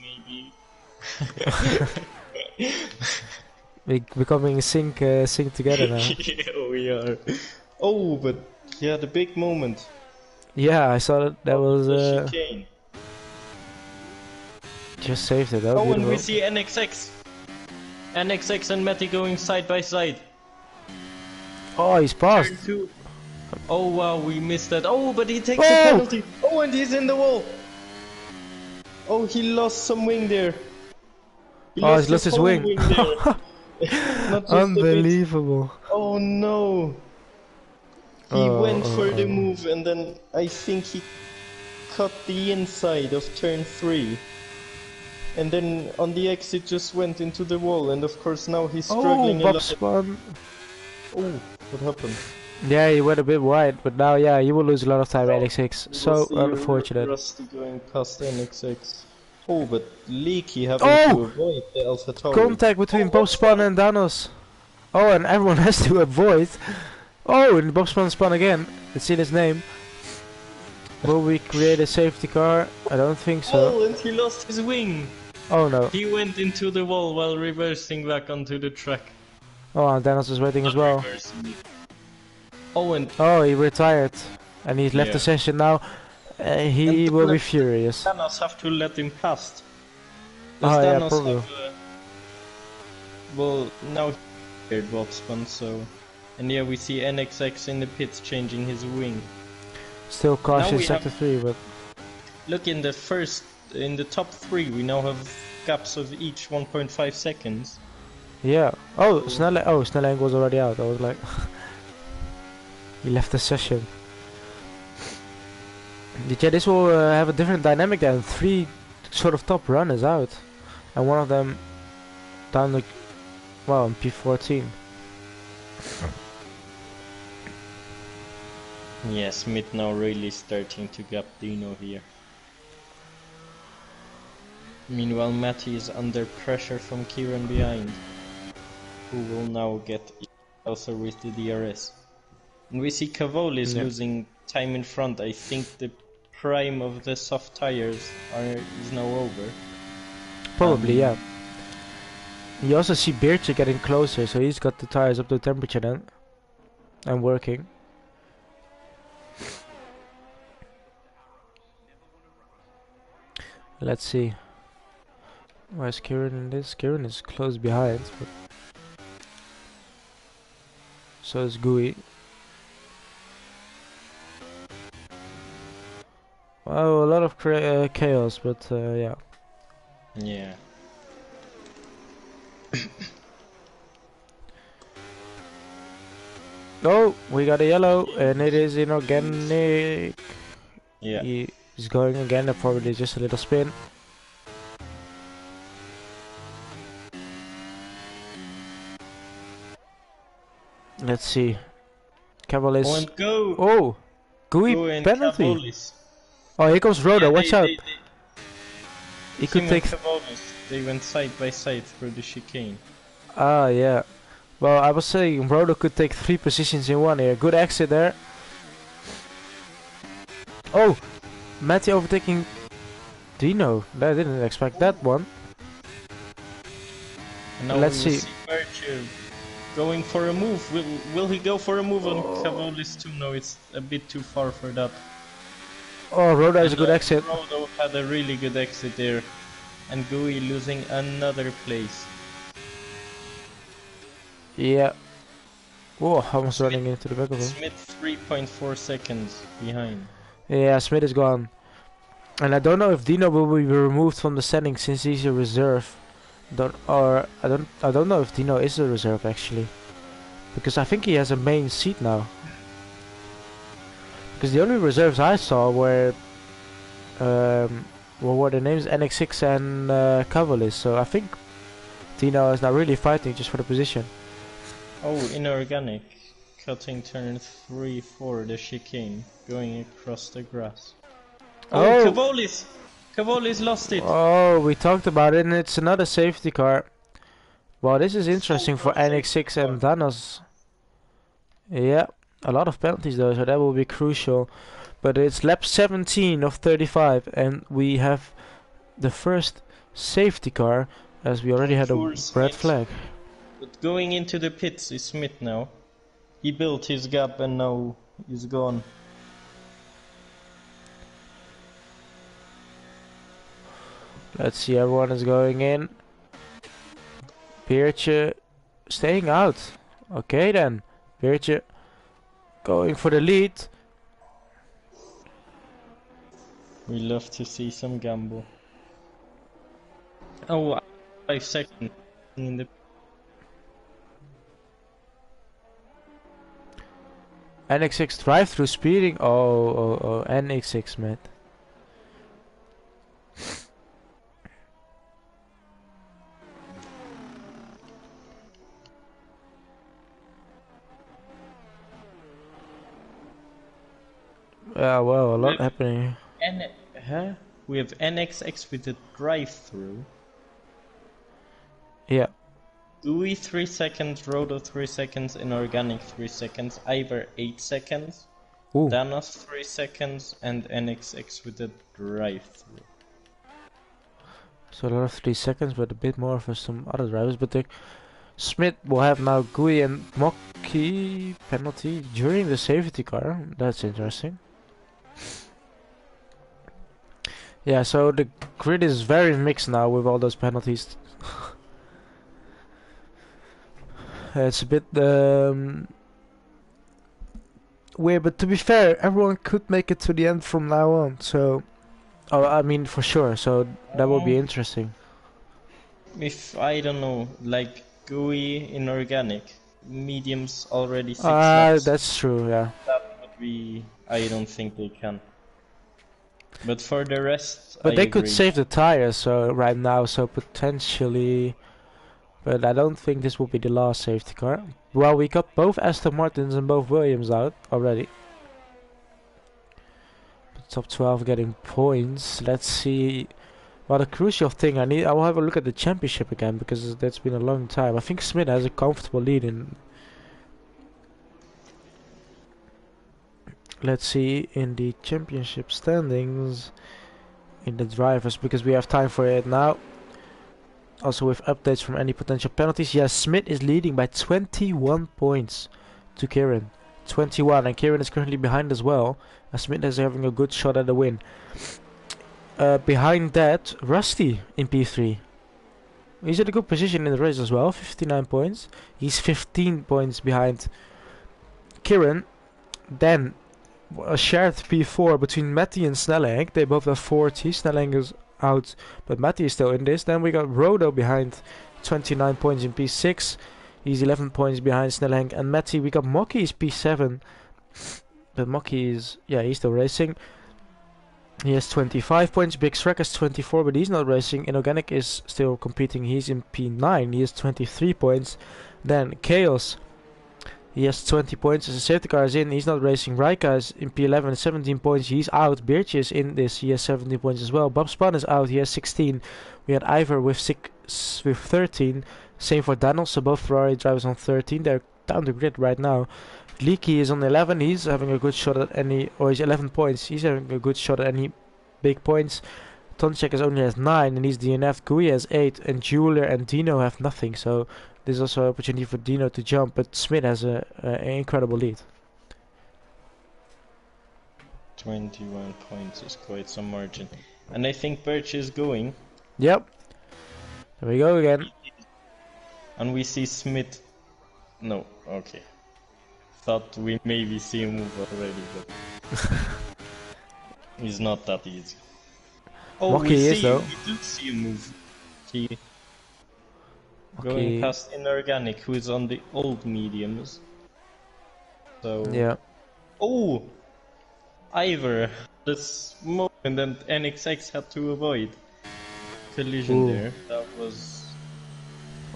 We're becoming sync together now. Yeah, we are. Oh, but yeah, the big moment. Yeah, I saw that was chicane. Just saved it. Oh, and we see NXX and Matty going side by side. Oh, he's passed. Turn 2. Oh wow, we missed that. Oh, but he takes the penalty. Oh, and he's in the wall. Oh, he lost some wing there. He's lost his wing. Unbelievable. Oh no. He went for the move and then I think he cut the inside of turn 3. And then on the exit just went into the wall, and of course now he's struggling a lot. Spun. Oh, what happened? Yeah, he went a bit wide, but now, yeah, you will lose a lot of time, NXX. So unfortunate. Rusty going past NXX. Oh, but Leaky having to avoid the AlphaTauri. Contact between Bob Spun and Danos. Oh, and everyone has to avoid. Oh, and Bob Spun spun again. Let's see his name. Will we create a safety car? I don't think so. Oh, and he lost his wing. Oh no. He went into the wall while reversing back onto the track. Oh, and Danos is waiting as well. Oh, and he retired. And he's left the session now. He will be furious. Danos have to let him past. Oh yeah, probably. Well, now he Bob Spun, so... And yeah, we see NXX in the pits changing his wing. Still cautious sector 3, but... Look, in the top 3 we now have gaps of each 1.5 seconds. Yeah. Oh, Snelling was already out. I was like... he left the session. Yeah, this will have a different dynamic then. 3 sort of top runners out. And one of them down the... Well, in P14. Yeah, Smith now really starting to gap Dino here. Meanwhile, Matty is under pressure from Kieran behind, who will now get also with the DRS. And we see Cavoli is losing time in front. I think the prime of the soft tires is now over. Probably, yeah. You also see Bircher getting closer, so he's got the tires up to temperature then. And working. Let's see. Where's Kieran in this? Kieran is close behind, but so is Gui. Well, a lot of chaos, but yeah. Yeah. Oh, we got a yellow, and it is inorganic. Yeah. He's going again, probably just a little spin. Let's see. Cavalis. Go! Oh! Gui penalty! Cavalis. Oh, here comes Roda, watch out! He could take... They went side by side through the chicane. Ah, yeah. Well, I was saying Roda could take 3 positions in one here. Good exit there. Oh! Matty overtaking Dino. I didn't expect that one. Now let's see. going for a move. Will he go for a move on Cavolis too? No, it's a bit too far for that. Oh, Roda has a good exit. Rodo had a really good exit there. And Gui losing another place. Yeah. Oh, almost running into the back of him. Smith 3.4 seconds behind. Yeah, Smith is gone. And I don't know if Dino will be removed from the standing since he's a reserve. I don't know if Dino is a reserve actually. Because I think he has a main seat now. Because the only reserves I saw were the names NX6 and Cavalis. So I think Dino is now really fighting just for the position. Oh, inorganic. Cutting turn 3-4, the chicane, going across the grass. Oh, Cavolis! Cavolis lost it! Oh, we talked about it and it's another safety car. Well, this is interesting for NX6 and Danos. Yeah, a lot of penalties though, so that will be crucial. But it's lap 17 of 35 and we have the first safety car as we already had a red flag. But going into the pits is Smith now. He built his gap and now he's gone. Let's see, everyone is going in. Beertje staying out. Okay then. Beertje going for the lead. We love to see some gamble. Oh, 5 seconds in the... NX6 drive-through speeding. Oh, NX6, man. Yeah, well, a lot happening. We have NX6 with the drive-through. Yeah. GUI 3 seconds, Rodo 3 seconds, Inorganic 3 seconds, Iver 8 seconds, Ooh. Danos 3 seconds, and NX6 with the drive-through. So a lot of 3 seconds, but a bit more for some other drivers. But Smith will have now GUI and Mocky penalty during the safety car. That's interesting. Yeah, so the grid is very mixed now with all those penalties. It's a bit weird, but to be fair, everyone could make it to the end from now on. So, I mean for sure. So that will be interesting. If I don't know, like GUI inorganic, mediums already 6 laps. That's true. Yeah. That would be. I don't think they can. But for the rest, but I they agree. could save the tires right now. So potentially. But I don't think this will be the last safety car. Well, we got both Aston Martins and both Williams out already. But top 12 getting points. Let's see. Well, the crucial thing I will have a look at the championship again because that's been a long time. I think Smith has a comfortable lead in. Let's see in the championship standings in the drivers because we have time for it now. Also with updates from any potential penalties. Yes, Smith is leading by 21 points to Kieran. 21, and Kieran is currently behind as well. Smith is having a good shot at the win. Behind that, Rusty in P3. He's in a good position in the race as well, 59 points. He's 15 points behind Kieran. Then a shared P4 between Matty and Snelling. They both have 40. Snelling is out, but Matty is still in this. Then we got Rodo behind 29 points in P6. He's 11 points behind Snelling and Matty. We got Mocky is P7, but Mocky is, yeah, he's still racing. He has 25 points. Big Shrek has 24, but he's not racing. Inorganic is still competing. He's in P9. He has 23 points. Then Chaos, he has 20 points. The safety car is in. He's not racing. Raika is in P11, 17 points. He's out. Beertje is in this. He has 17 points as well. Bob Spahn is out. He has 16. We had Ivor with 13. Same for Danos. So both Ferrari drivers on 13. They're down the grid right now. Leaky is on 11. He's having a good shot at any, or he's 11 points. He's having a good shot at any big points. Tonchek is only has 9 and he's DNF. Gui has 8 and Jeweler and Dino have nothing. So There's also an opportunity for Dino to jump, but Smith has an incredible lead. 21 points is quite some margin. And I think Birch is going. Yep. There we go again. And we see Smith. No, okay. Thought we maybe see him move already, but he's not that easy. Oh, Rocky is though. We do see him move. He Okay. going past Inorganic, who is on the old mediums. So Yeah. Oh, Ivor, this moment that NXX had to avoid collision there. That was.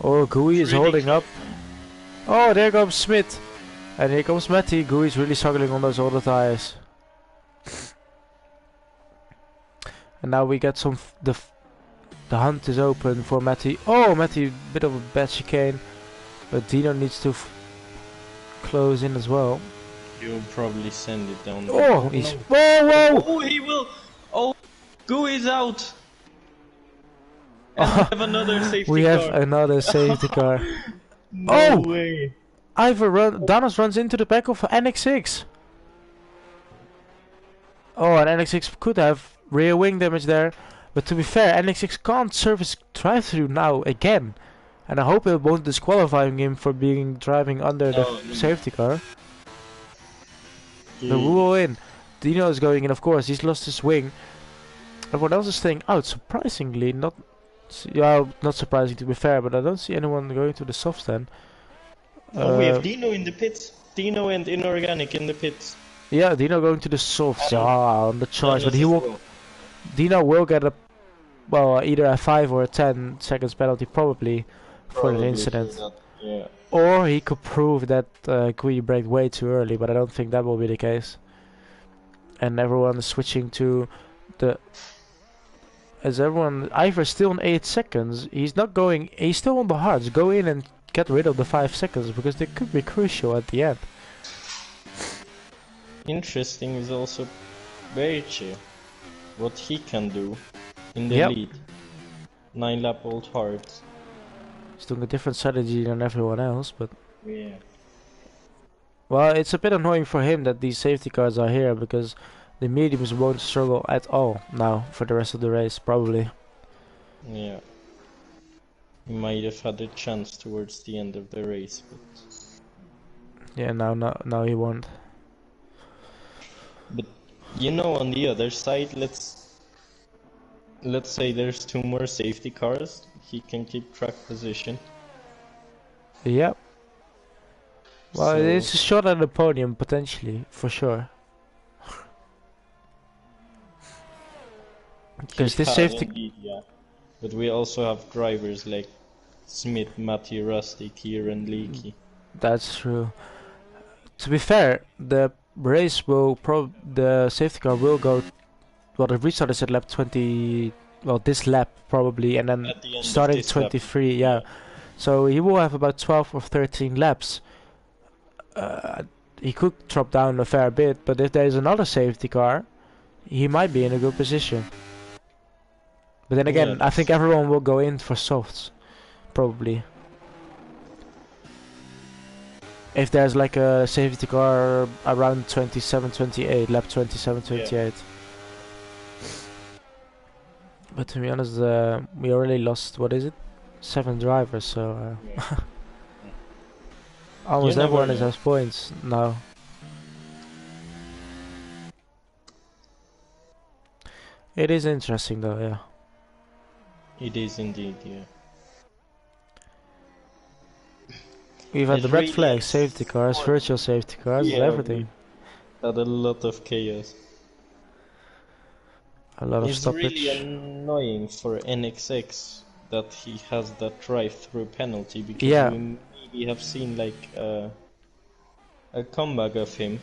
Oh, Gui is pretty holding close. up. Oh, there comes Smith. And here comes Matty. Gui's really struggling on those older tires. And now we get some. The hunt is open for Matty. Oh, Matty, bit of a bad chicane. But Dino needs to close in as well. He'll probably send it down. Oh, he's. No. Whoa, whoa! Oh, he will! Oh, Gui's out! And we have another safety car. We have another safety car. No way! Danos runs into the back of NX6. Oh, and NX6 could have rear wing damage there. But to be fair, NX6 can't service drive-through now again. And I hope it won't disqualify him for driving under the safety car. The rule in. Dino is going in, of course. He's lost his wing. Everyone else is staying out. Surprisingly, not surprising to be fair, but I don't see anyone going to the softs then. Oh, we have Dino in the pits. Dino and Inorganic in the pits. Yeah, Dino going to the softs. On the choice, but he will. Dino will get either a 5 or a 10 seconds penalty probably for an incident. Yeah. Or he could prove that Gui braked way too early, but I don't think that will be the case. And everyone is switching to the. Ivor's still on 8 seconds. He's not going. He's still on the hards. Go in and get rid of the 5 seconds because they could be crucial at the end. Interesting is also Berche. What he can do in the lead. 9 lap old hards. He's doing a different strategy than everyone else, but yeah. Well, it's a bit annoying for him that these safety cars are here because the mediums won't struggle at all now for the rest of the race, probably. Yeah. He might have had a chance towards the end of the race, but yeah, now he won't. But on the other side, let's say there's 2 more safety cars. He can keep track position. Yep. Well, it's a shot at the podium potentially, for sure. Because this safety. Indeed, yeah. But we also have drivers like Smith, Matty, Rusty, Kieran, Leakey. That's true. To be fair, the race will the safety car will go. Well, the restart is at lap 20. Well, this lap probably, and then starting 23. Yeah. So he will have about 12 or 13 laps. He could drop down a fair bit, but if there is another safety car, he might be in a good position. But then again, I think everyone will go in for softs, probably. If there's like a safety car around 27, 28, lap 27, 28. Yeah. But to be honest, we already lost, what is it? 7 drivers, so almost everyone has points now. It is interesting though, yeah. It is indeed, yeah. We've had the red flag, safety cars, virtual safety cars, everything. Had a lot of chaos. A lot of stoppage. It's really annoying for NXX that he has that drive-through penalty because we maybe have seen like a comeback of him.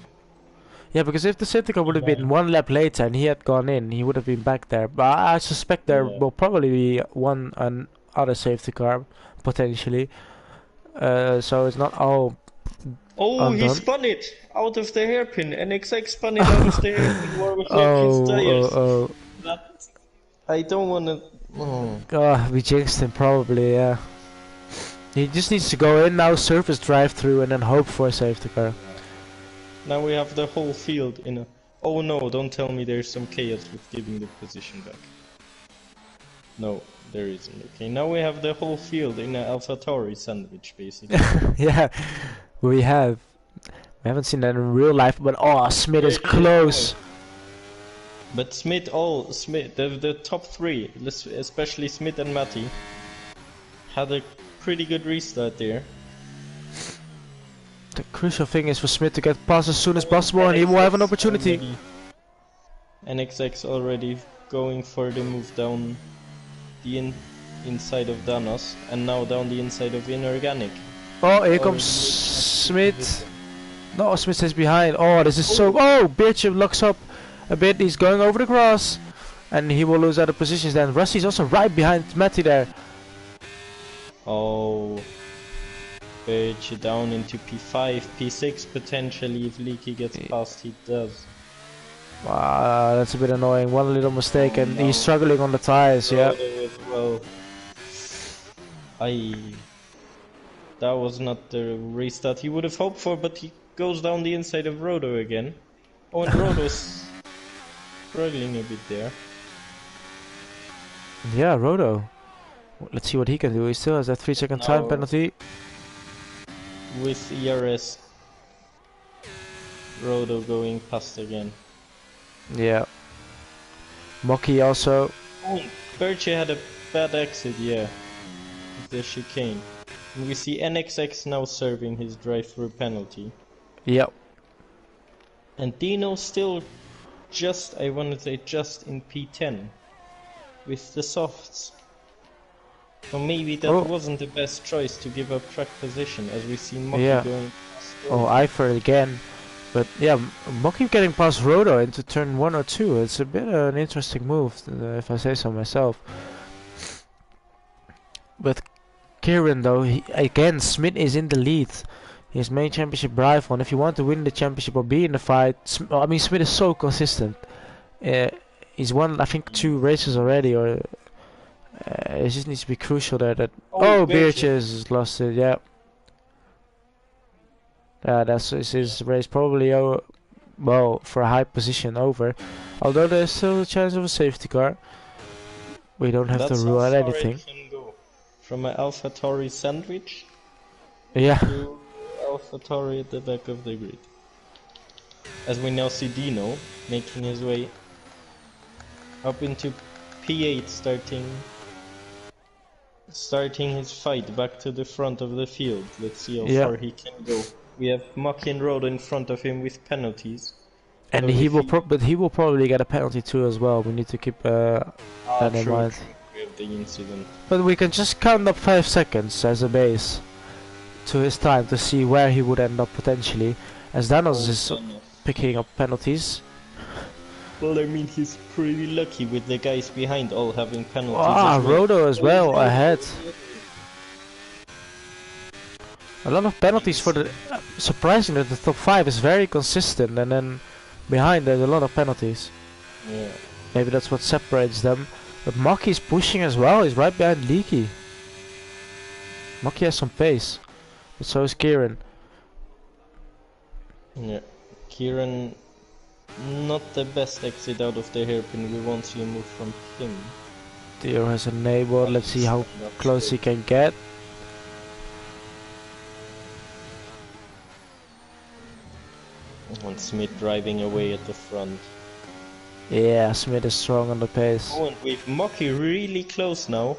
Yeah, because if the safety car would have been 1 lap later and he had gone in, he would have been back there. But I suspect there will probably be other safety car, potentially. So it's not all undone. He spun it out of the hairpin. NXX spun it out of the hairpin while with his tires. That, I don't want to... we jinxed him probably, yeah. He just needs to go in now, surface drive through, and then hope for a safety car. Now we have the whole field in a... Oh no, don't tell me there's some chaos with giving the position back. No, there isn't. Okay, now we have the whole field in an AlphaTauri sandwich, basically. Yeah, we have. We haven't seen that in real life, but oh, Smith is close. But the top three, especially Smith and Matty, had a pretty good restart there. The crucial thing is for Smith to get past as soon as possible, and he will have an opportunity. NXX already going for the move down the inside of Danos, and now down the inside of Inorganic. Oh, here comes Smith. No, Smith stays behind. Oh, this is so... Oh, Birch locks up a bit. He's going over the cross, and he will lose other positions then. Rusty's also right behind Matty there. Oh, Birch down into P5, P6 potentially if Leaky gets past, he does. Wow, that's a bit annoying. One little mistake and he's struggling on the tires, yeah. Well, that was not the restart he would have hoped for, but he goes down the inside of Rodo again. Oh, and Rodo's struggling a bit there. Yeah, Rodo. Let's see what he can do. He still has that 3-second time penalty. With ERS, Rodo going past again. Yeah. Mocky also. Oh, Birchie had a bad exit, yeah. With the chicane. And we see NXX now serving his drive-through penalty. Yep. And Dino still just, I want to say, just in P10. With the softs. So maybe that wasn't the best choice to give up track position, as we see Mocky going past. Oh, Eifer again. But yeah, Mocky getting past Rodo into turn 1 or 2. It's a bit an interesting move, if I say so myself. With Kieran though, again, Smith is in the lead. His main championship rival, and if you want to win the championship or be in the fight, I mean, Smith is so consistent. He's won, I think, 2 races already, or it just needs to be crucial there. That Birch has lost it. Yeah. That's his race probably well, for a high position over. Although there's still a chance of a safety car. We don't have to rule out anything. Can go. From an AlphaTauri sandwich to AlphaTauri at the back of the grid. As we now see Dino making his way up into P8, starting his fight back to the front of the field. Let's see how far he can go. We have Mackin Road in front of him with penalties. And so he will probably get a penalty too as well. We need to keep that in mind. We have the incident. But we can just count up 5 seconds as a base to his time to see where he would end up potentially. As Danos is picking up penalties. Well, I mean, he's pretty lucky with the guys behind all having penalties. Ah, Rodo as well ahead. A lot of penalties for the... surprising that the top 5 is very consistent, and then behind there's a lot of penalties. Yeah. Maybe that's what separates them. But Moki's pushing as well, he's right behind Leaky. Moki has some pace, but so is Kieran. Yeah, Kieran not the best exit out of the hairpin, we won't see a move from him. Theo has a neighbor, let's see how close he can get. And Smith driving away at the front. Yeah, Smith is strong on the pace. Oh, and with Mocky really close now.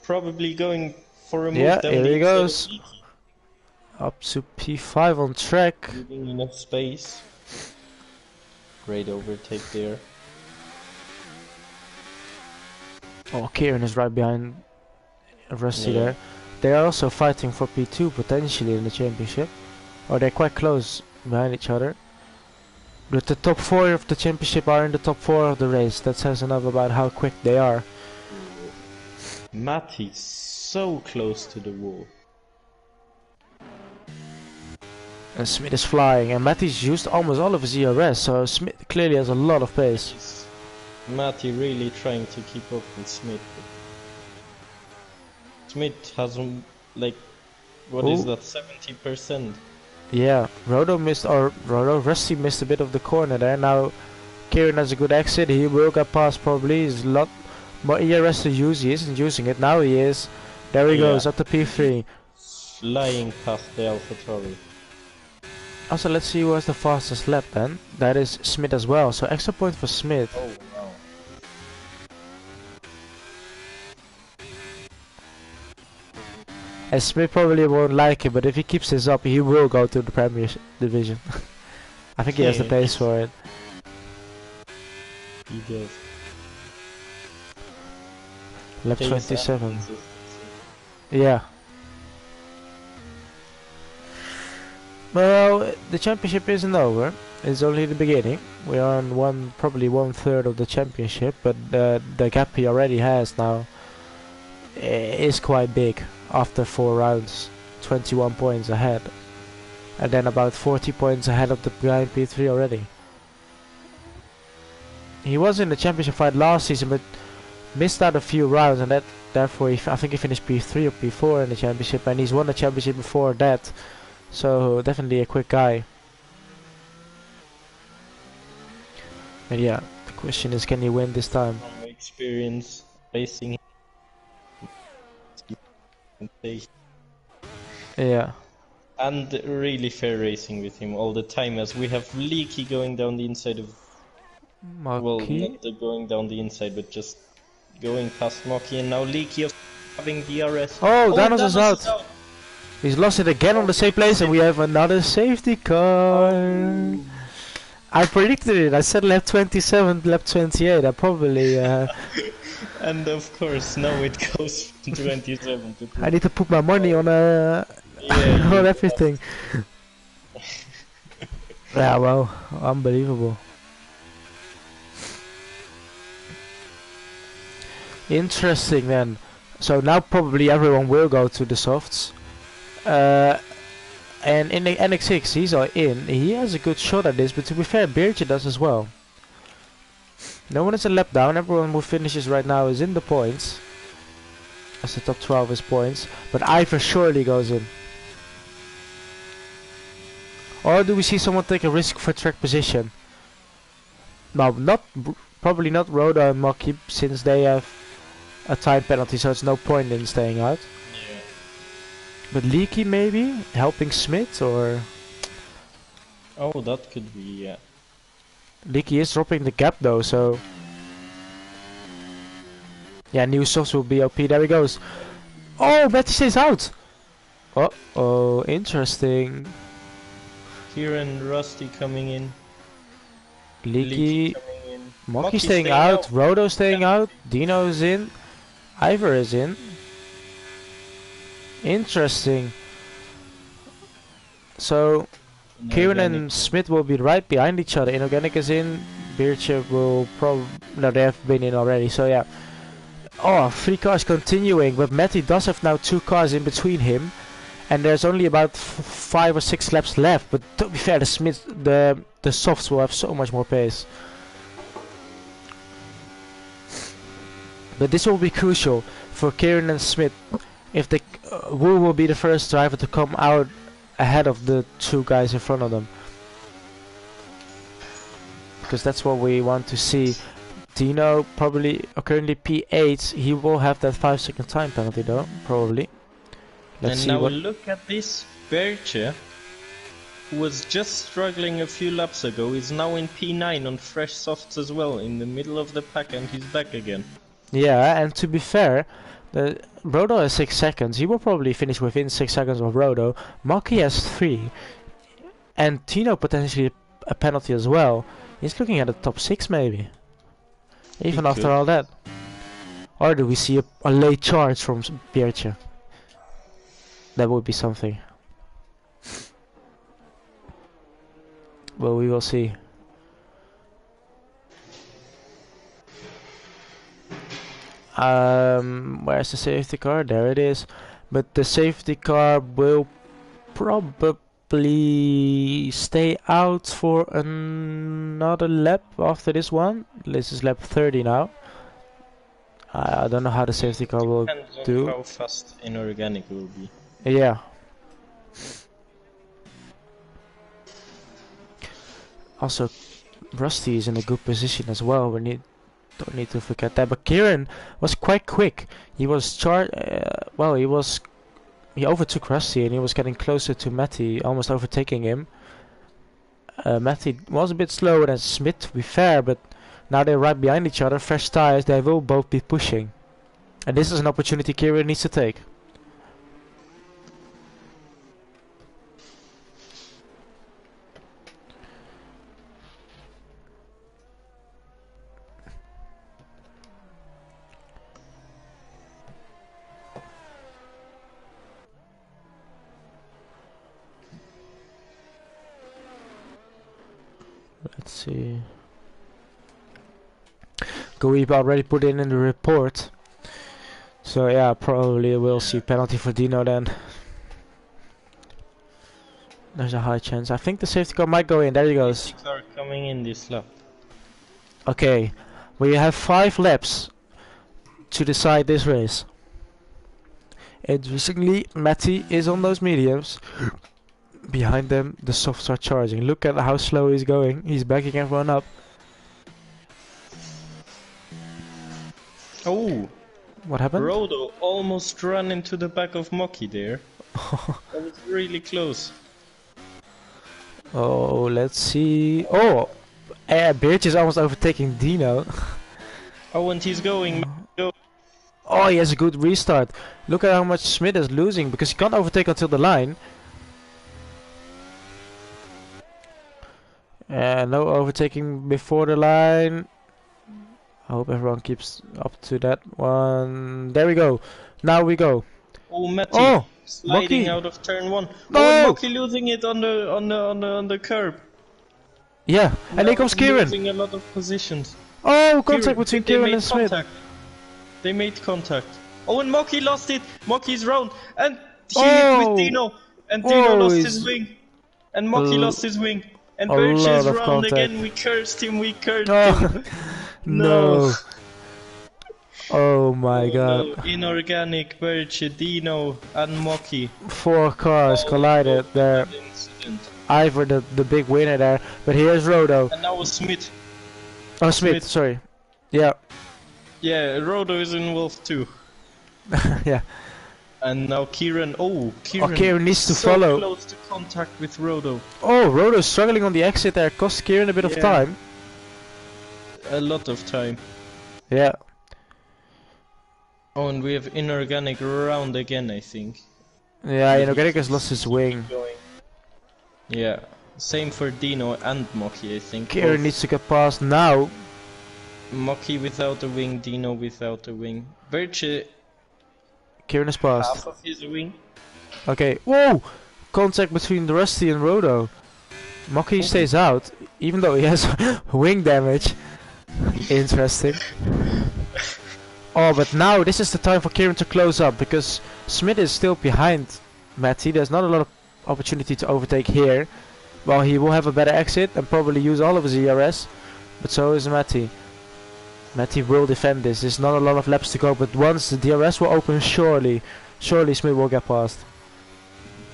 Probably going for a move down. Here he goes. Up to P5 on track. Leaving enough space. Great overtake there. Oh, Kieran is right behind Rusty there. They are also fighting for P2 potentially in the championship. Or they're quite close behind each other. But the top 4 of the championship are in the top 4 of the race. That says enough about how quick they are. Matty's so close to the wall. And Smith is flying, and Matty's used almost all of his ERS, so Smith clearly has a lot of pace. Matty really trying to keep up with Smith. Smith has like What is that, 70%? Yeah, Rusty missed a bit of the corner there. Now Kieran has a good exit. He will get past probably. He's a lot more ERS to use. He isn't using it. Now he is. There he goes, up to P3. Flying past the AlphaTauri. Also, let's see who has the fastest lap then. That is Smith as well. So extra point for Smith. Oh, wow. And Smith probably won't like it, but if he keeps this up, he will go to the Premier Division. I think he has the pace for it. He does. Lap 27. Yeah. Well, the championship isn't over. It's only the beginning. We are on probably 1/3 of the championship, but the gap he already has now is quite big. After 4 rounds, 21 points ahead, and then about 40 points ahead of the guy in P3 already. He was in the championship fight last season, but missed out a few rounds, and therefore I think he finished P3 or P4 in the championship, and he's won the championship before that. So definitely a quick guy. And yeah, the question is, can he win this time? From experience racing. Yeah. And really fair racing with him all the time, as we have Leaky going down the inside of... Well, not going down the inside, but just going past Mocky, and now Leaky having DRS. Oh, Danos is out. He's lost it again on the same place, and we have another safety car. Oh. I predicted it. I said lap 27, lap 28. I probably... And of course, now it goes from 27 to... I need to put my money on on everything. Yeah, well, unbelievable. Interesting then. So now probably everyone will go to the softs. And in the NX6 he's in. He has a good shot at this, but to be fair, Bircher does as well. No one is a lap down. Everyone who finishes right now is in the points, as the top 12 is points. But Ivor surely goes in. Or do we see someone take a risk for track position? No, probably not Rhoda and Maki, since they have a time penalty, so it's no point in staying out. Yeah. But Leaky maybe helping Smith, or... Oh, that could be, yeah. Leaky is dropping the gap though, so... Yeah, new softs will be OP. There he goes. Oh, Betty stays out! Uh-oh, interesting. Kieran, Rusty coming in. Leaky coming in. Mocky staying out, Rodo staying out, Dino is in, Ivor is in. Interesting. So... Kieran and Smith will be right behind each other. Inorganic is in. Bircher will probably... No, they have been in already, so yeah. Oh, 3 cars continuing, but Matty does have now 2 cars in between him. And there's only about 5 or 6 laps left, but to be fair, the softs will have so much more pace. But this will be crucial for Kieran and Smith. If the Wu will be the first driver to come out ahead of the 2 guys in front of them, because that's what we want to see. Dino probably currently P8. He will have that 5-second time penalty though, probably. Let's see. And now look at this. Bircher, who was just struggling a few laps ago, is now in P9 on fresh softs as well, in the middle of the pack, and he's back again. Yeah, and to be fair, Rodo has 6 seconds. He will probably finish within 6 seconds of Rodo. Maki has 3. And Tino potentially a penalty as well. He's looking at the top 6 maybe. Even after all that. Or do we see a late charge from Bircher? That would be something. Well, we will see. Where's the safety car? There it is. But the safety car will probably stay out for another lap after this one. This is lap 30 now. I don't know how the safety car will do. How fast inorganic will be. Yeah. Also, Rusty is in a good position as well. Don't need to forget that. But Kieran was quite quick. He was well, he overtook Rusty and he was getting closer to Matty, almost overtaking him. Matty was a bit slower than Smith, to be fair, but now they're right behind each other, fresh tires, they will both be pushing. And this is an opportunity Kieran needs to take. Let's see. Goeeb already put in the report. So yeah, probably we'll see penalty for Dino then. There's a high chance. I think the safety car might go in. There he goes. Safety car coming in this lap. Okay, we have 5 laps to decide this race. Interestingly, Matty is on those mediums. Behind them, the softs are charging. Look at how slow he's going. He's backing everyone up. Oh! What happened? Rodo almost ran into the back of Mocky there. That was really close. Oh, let's see. Oh! Birch is almost overtaking Dino. Oh, and he's going. Oh, he has a good restart. Look at how much Smith is losing because he can't overtake until the line. No overtaking before the line. I hope everyone keeps up to that one. There we go. Now we go. Oh, Matty Oh, sliding Mocky. out of turn 1. No! Oh, and Mocky losing it on the curb. Yeah, and here comes Kieran. Losing a lot of positions. Oh, contact between they Kieran made and Smith. contact. They made contact. Oh, and Mocky lost it. Mocky's round, and he hit Oh! with Dino, and Whoa, Dino lost he's- his wing, and Mocky lost his wing, and a Birch lot is of round contact. again. We cursed him. We cursed him. Oh, no. Oh my Oh, god. no. Inorganic, Birch, Dino, and Mocky. 4 cars collided there. Incident. Ivor the big winner there. But here's Rodo. And now Smith. Oh, Smith, Smith. sorry. Yeah. Yeah, Rodo is involved too. Yeah. And now Kieran. Oh, Kieran. Kieran needs to so follow. close to contact with Rodo. Oh, Rodo's struggling on the exit there. Cost Kieran a bit of Yeah. time. A lot of time. Yeah. Oh, and we have inorganic round again, I think. Yeah, Inorganic has lost his wing. Going. Yeah. Same for Dino and Mocky, I think. Kieran Both. needs to get past now. Mocky without a wing, Dino without a wing. Birch Kieran has passed. half of his wing. Okay. Whoa! Contact between the Rusty and Rodo. Mocky stays out, even though he has wing damage. Interesting. Oh, but now this is the time for Kieran to close up because Smith is still behind Matty. There's not a lot of opportunity to overtake here. Well, he will have a better exit and probably use all of his ERS, but so is Matty. Matty will defend this. There's not a lot of laps to go, but once the DRS will open, surely Smith will get past.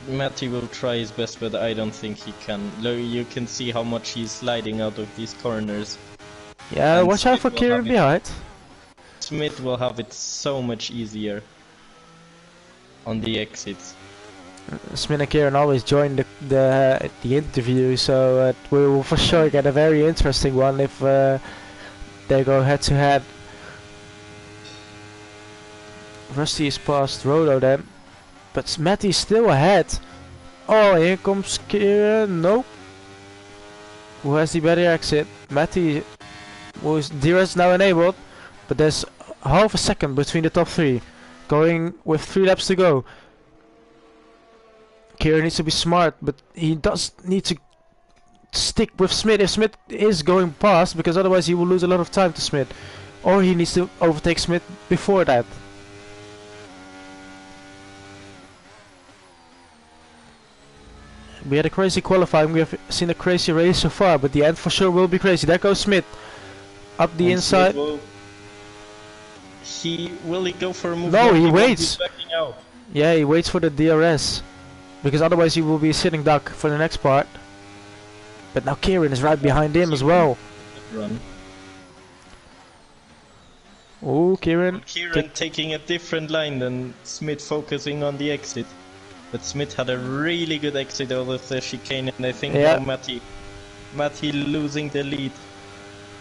Matty will try his best, but I don't think he can. You can see how much he's sliding out of these corners. Yeah, And watch out for Smith will Kieran have it. behind. Smith will have it so much easier on the exits. Smith and Kieran always join the interview, so we will for sure get a very interesting one if they go head to head. Rusty is past Rodo then, but Matty's still ahead. Oh, here comes Kieran. No. Who has the better exit? Matty, whose DRS now enabled, but there's half a second between the top 3. Going with 3 laps to go. Kieran needs to be smart, but he does need to stick with Smith if Smith is going past, because otherwise he will lose a lot of time to Smith. Or he needs to overtake Smith before that. We had a crazy qualifying, we have seen a crazy race so far, but the end for sure will be crazy. There goes Smith. Up the And inside. Smith will he go for a move? No, or he won't? waits. He's backing out. Yeah, he waits for the DRS. because otherwise he will be a sitting duck for the next part. But now Kieran is right behind him as well. Run. Oh, Kieran. Kieran taking a different line than Smith, focusing on the exit. But Smith had a really good exit over the chicane, and I think now Matty losing the lead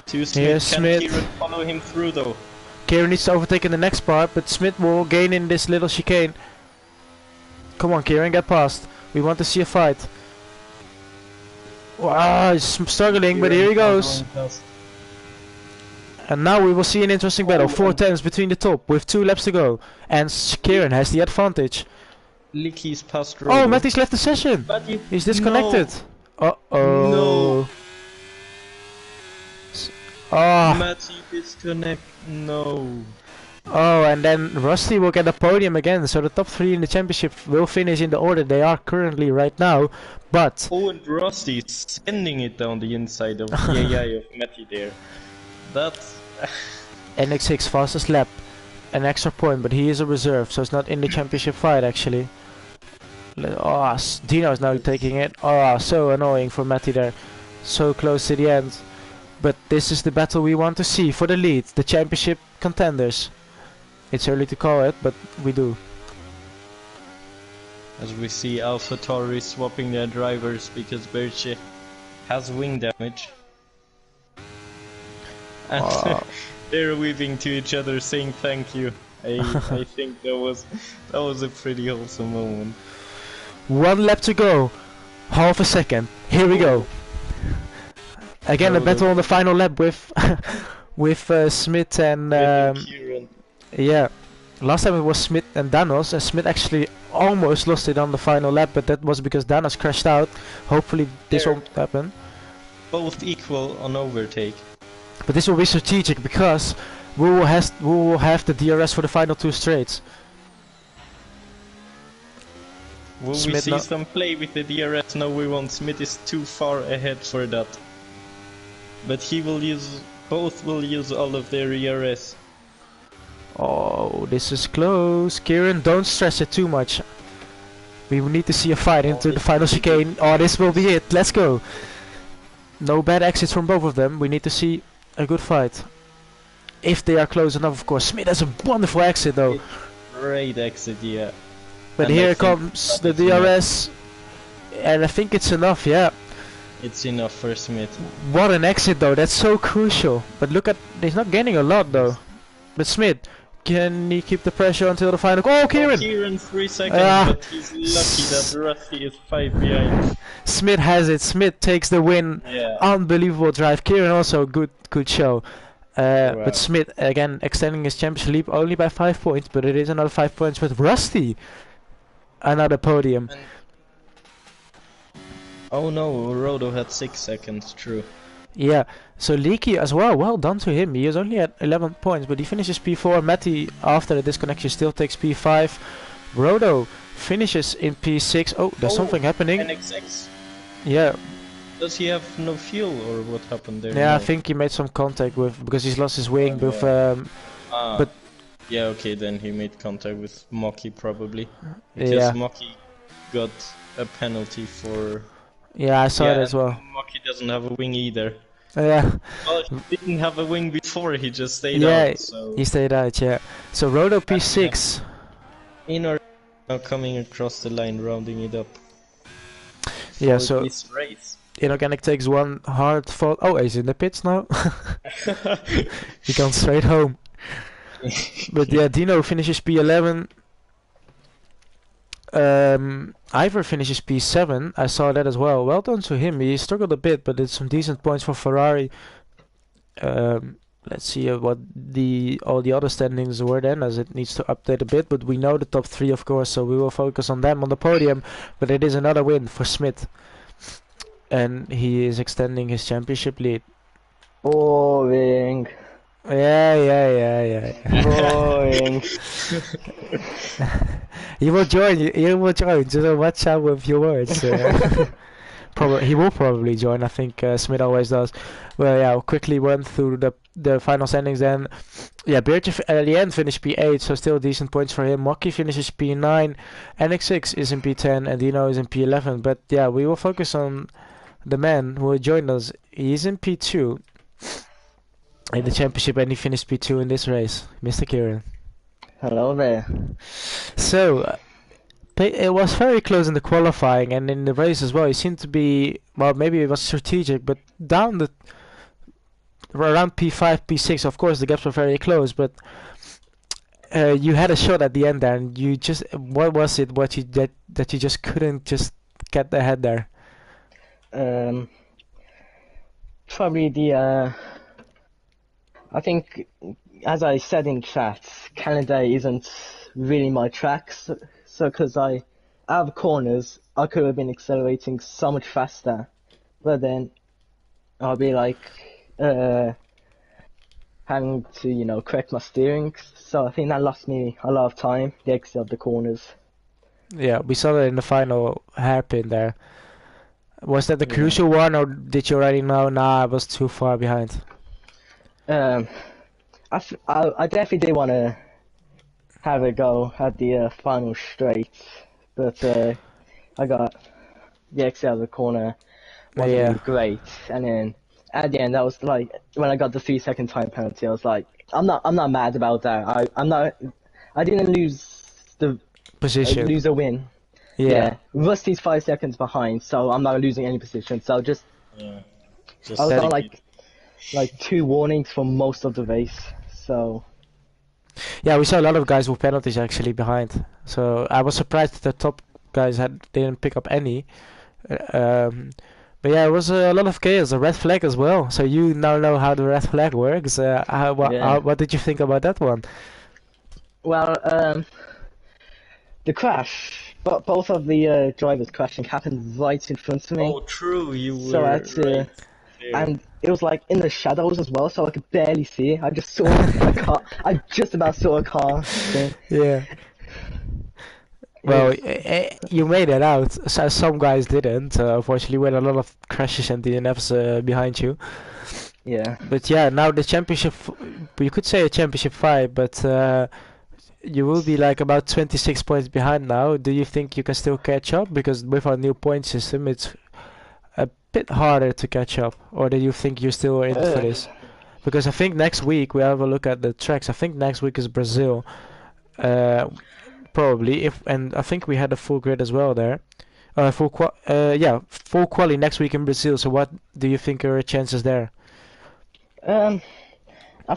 to Smith. Yes, Can Smith. Kieran follow him through though? Kieran needs to overtake in the next part, but Smith will gain in this little chicane. Come on, Kieran, get past. We want to see a fight. Wow, he's struggling, but here he goes. And now we will see an interesting battle. 4 tenths between the top with 2 laps to go. And Kieran has the advantage. Licky's past Oh, Robo. Matty's left the session. He's disconnected. Uh-oh. No. Oh. Matty disconnect. No. Oh, and then Rusty will get a podium again. So the top 3 in the championship will finish in the order they are currently right now. But Oh, and Rusty sending it down the inside of the AI of Matty there. That's NX6 fastest lap. An extra point, but he is a reserve, so it's not in the championship fight actually. Oh, Dino is now taking it. Oh, so annoying for Matty there. So close to the end. But this is the battle we want to see for the lead, the championship contenders. It's early to call it, but we do. as we see AlphaTauri swapping their drivers because Berche has wing damage. And they're waving to each other saying thank you. I think that was a pretty wholesome moment. 1 lap to go. Half a second. Here we go. Again, a battle on the final lap with Smith and Kieran. yeah. Last time it was Smith and Danos, and Smith actually almost lost it on the final lap, but that was because Danos crashed out. Hopefully this won't happen. Both equal on overtake. But this will be strategic because we will have the DRS for the final 2 straights. Will Smith we see some play with the DRS? No, we won't. Smith is too far ahead for that. But both will use all of their ERS. Oh, this is close. Kieran, don't stress it too much. We will need to see a fight into the final chicane. Oh, this will be it. Let's go. No bad exits from both of them. We need to see a good fight. If they are close enough, of course. Smith has a wonderful exit though. Great exit, yeah. But and here comes the DRS. And I think it's enough, yeah. It's enough for Smith. What an exit though, that's so crucial. But look at, he's not gaining a lot though. But Smith, can he keep the pressure until the final? Oh, Kieran! Oh, Kieran 3 seconds, but he's lucky that Rusty is 5 behind. Smith has it, Smith takes the win. Yeah. Unbelievable drive. Kieran also good show. Wow. But Smith again extending his championship lead only by 5 points, but it is another 5 points with Rusty. Another podium. Oh no, Rodo had 6 seconds, true. Yeah, so Leaky as well, well done to him. He is only at 11 points, but he finishes P4. Matty, after the disconnection, still takes P5. Rodo finishes in P6. Oh, there's something happening. NXX. Yeah. Does he have no fuel, or what happened there? Yeah, no. I think he made some contact with, because he's lost his wing with, but... Yeah, okay, then he made contact with Mocky probably. Because Yeah. Mocky got a penalty for... Yeah, I saw it as well. Mocky doesn't have a wing either. Yeah. Well, he didn't have a wing before, he just stayed Yeah, out, so... he stayed out, yeah. So Rodo P6. Inor now coming across the line, rounding it up. Yeah, For so this race. Inorganic takes one hard fall. Oh, he's in the pits now. He comes straight home. But yeah, Dino finishes P11. Ivor finishes P7. I saw that as well. Well done to him. He struggled a bit, but it's some decent points for Ferrari. Let's see what all the other standings were then, as it needs to update a bit. But we know the top 3, of course, so we will focus on them on the podium. But it is another win for Smith, and he is extending his championship lead. Boring. Yeah. Boring. You will join. You will join. Just watch out with your words. Probably he will probably join. I think Smith always does. Well, yeah, I'll quickly run through the final standings then. Yeah, Beertje at the end finished P8, so still decent points for him. Mocky finishes P9, NX6 is in P10, and Dino is in P11. But yeah, we will focus on the man who joined us. He's in P2 in the championship, and he finished P2 in this race, Mr. Kieran. Hello there. So, it was very close in the qualifying and in the race as well. He seemed to be, well, maybe it was strategic, but down the around P5, P6, of course, the gaps were very close, but you had a shot at the end there, and you just, what was it, that you just couldn't just get ahead there? Probably I think, as I said in chat, Canada isn't really my track, so because out of corners, I could have been accelerating so much faster, but then I'll be like, having to, correct my steering, so I think that lost me a lot of time, the exit of the corners. Yeah, we saw that in the final hairpin there. Was that the crucial one, or did you already know, nah, I was too far behind? I definitely did want to have a go at the final straight, but I got the exit out of the corner wasn't great, and then at the end, I was like, when I got the 3-second time penalty, I was like, I'm not mad about that. I didn't lose the Position. lose a win. Yeah. Rusty's 5 seconds behind, so I'm not losing any position. So just Yeah. I was on like 2 warnings for most of the race. So Yeah, we saw a lot of guys with penalties actually behind. So I was surprised that the top guys didn't pick up any. But yeah, it was a lot of chaos. A red flag as well. So you now know how the red flag works. What did you think about that one? Well, the crash, but both of the drivers crashing happened right in front of me. Oh, true. You were. So I had to, right there. and it was like in the shadows as well, so I could barely see. I just saw a car. I just about saw a car. So. Yeah. Well, you made it out. So some guys didn't. Unfortunately, we had a lot of crashes and DNFs behind you. Yeah. But yeah, now the championship, you could say a championship fight, but you will be like about 26 points behind now. Do you think you can still catch up? Because with our new point system, it's a bit harder to catch up. Or do you think you're still in for this? Because I think next week we have a look at the tracks. I think next week is Brazil. Probably, and I think we had a full grid as well there. Full quali next week in Brazil. So what do you think are your chances there? I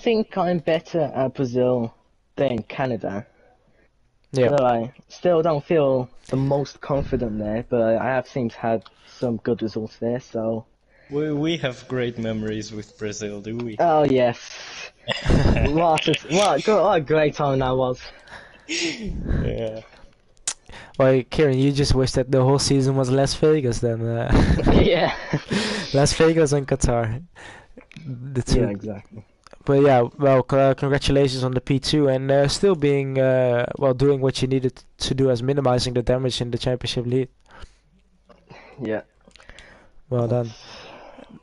think I'm better at Brazil than Canada. Yeah. But I still don't feel the most confident there, but I have since had some good results there, so... We have great memories with Brazil, do we? Oh, yes. what a great time that was. Yeah. Well, Kieran, you just wish that the whole season was Las Vegas then. Yeah. Las Vegas and Qatar. The two. Yeah, exactly. But yeah, well, congratulations on the P2 and still being, doing what you needed to do as minimizing the damage in the championship lead. Yeah. Well done.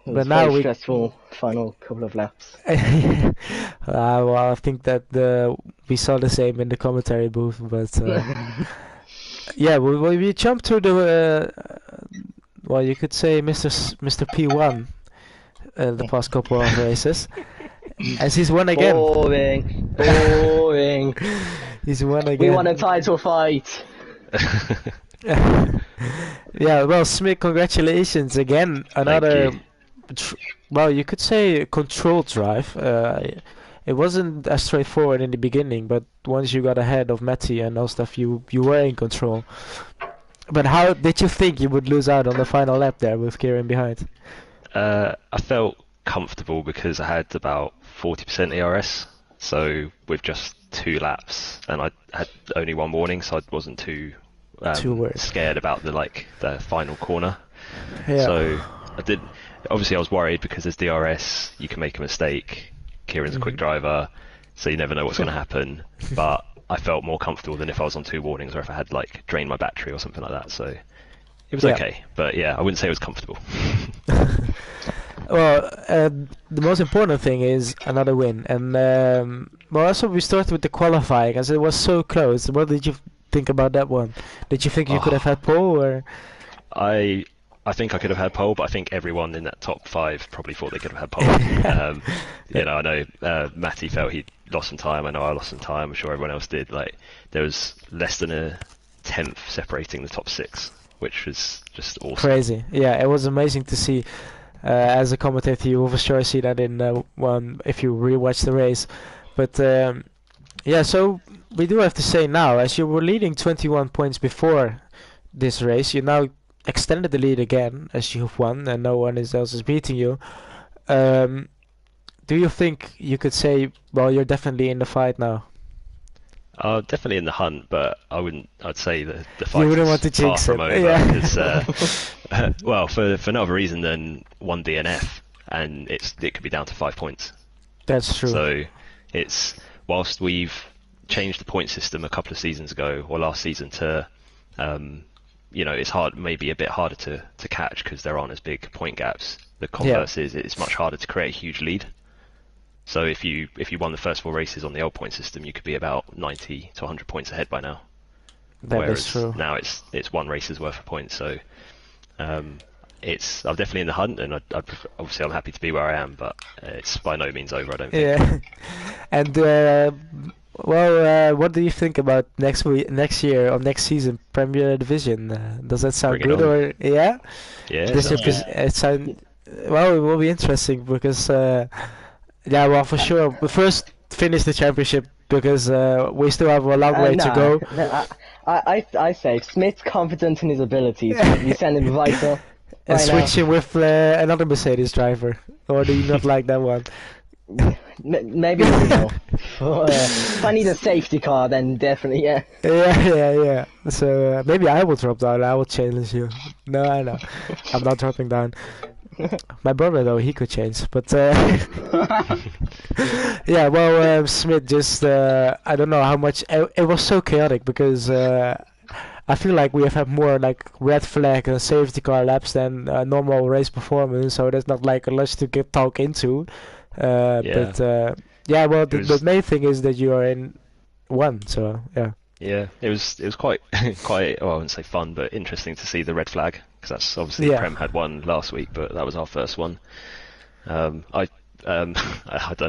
It was But now very stressful final couple of laps. Well, I think that we saw the same in the commentary booth, but yeah, we jumped to the you could say Mr. P1 the past couple of races, as he's won again. Boring. He's won again. We won a title fight. Yeah, well, Smith, congratulations again. Another. You could say controlled drive. It wasn't as straightforward in the beginning, but once you got ahead of Matty and all stuff, you were in control. But how did you think you would lose out on the final lap there with Kieran behind? I felt comfortable because I had about 40% ERS, so with just 2 laps, and I had only 1 warning, so I wasn't too scared about the final corner. Yeah. So obviously I was worried because there's DRS, you can make a mistake, Kieran's a quick driver, so you never know what's going to happen, but I felt more comfortable than if I was on 2 warnings or if I had drained my battery or something like that. So It was okay, but yeah, I wouldn't say it was comfortable. Well, the most important thing is another win, and well, also we started with the qualifying as it was so close. What did you think about that one? Did you think you could have had pole, or? I think I could have had pole, but I think everyone in that top 5 probably thought they could have had pole. You know, I know Matty felt he lost some time. I know I lost some time. I'm sure everyone else did. Like, there was less than a tenth separating the top 6, which was just awesome. Crazy. Yeah, it was amazing to see. As a commentator, you will for sure see that in one if you rewatch the race. But yeah, so we do have to say now, as you were leading 21 points before this race, you now extended the lead again as you've won and no one else is beating you. Do you think you could say, well, you're definitely in the fight now? Definitely in the hunt, but I'd say the fight you wouldn't is want to far jinx from it. over. Yeah. Well, for no other reason than one DNF, and it could be down to 5 points. That's true. So whilst we've changed the point system a couple of seasons ago or last season to, you know, it's maybe a bit harder to catch because there aren't as big point gaps. The converse is it's much harder to create a huge lead. So if you won the first 4 races on the old point system, you could be about 90 to 100 points ahead by now. Whereas is true. Now it's 1 race's worth of points. So I'm definitely in the hunt, and obviously I'm happy to be where I am, but it's by no means over, I don't think. Yeah. And what do you think about next year or next season Premier Division? Does that sound good or yeah? Yeah. Well, it will be interesting because yeah, well, for sure. But first, finish the championship because we still have a long way to go. I say Smith's confident in his abilities. You send him vital. And switch him with another Mercedes driver, or do you not like that one? Maybe no. If I need a safety car, then definitely yeah. Yeah. So maybe I will drop down. I will challenge you. No, I know. I'm not dropping down. My brother though, he could change, but yeah. Well, Smith just I don't know how much it was so chaotic because I feel like we have had more like red flag and safety car laps than normal race performance, so there's not like a lot to talk into. But yeah, well, the main thing is that you are in 1, so yeah. Yeah, it was quite well, I wouldn't say fun, but interesting to see the red flag because that's obviously Prem had one last week, but that was our first one. I don't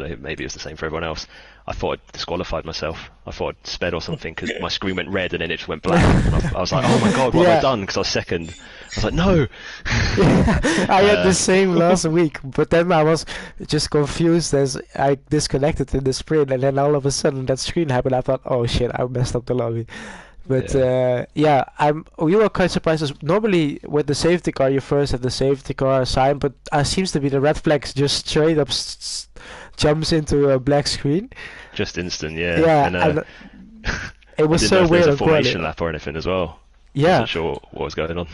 know, maybe it was the same for everyone else. I thought I'd disqualified myself. I thought I'd sped or something because my screen went red and then it just went black. And I was like, oh my god, what have I done? Because I was second. I was like, no. I had the same last week, but then I was just confused as I disconnected in the sprint, and then all of a sudden that screen happened. I thought, oh shit, I messed up the lobby. But we were quite surprised. Normally with the safety car, you first have the safety car sign, but it seems to be the red flags just straight up jumps into a black screen. Just instant, yeah. Yeah, and it was so weird. A formation lap or anything as well. Yeah. Wasn't sure what was going on.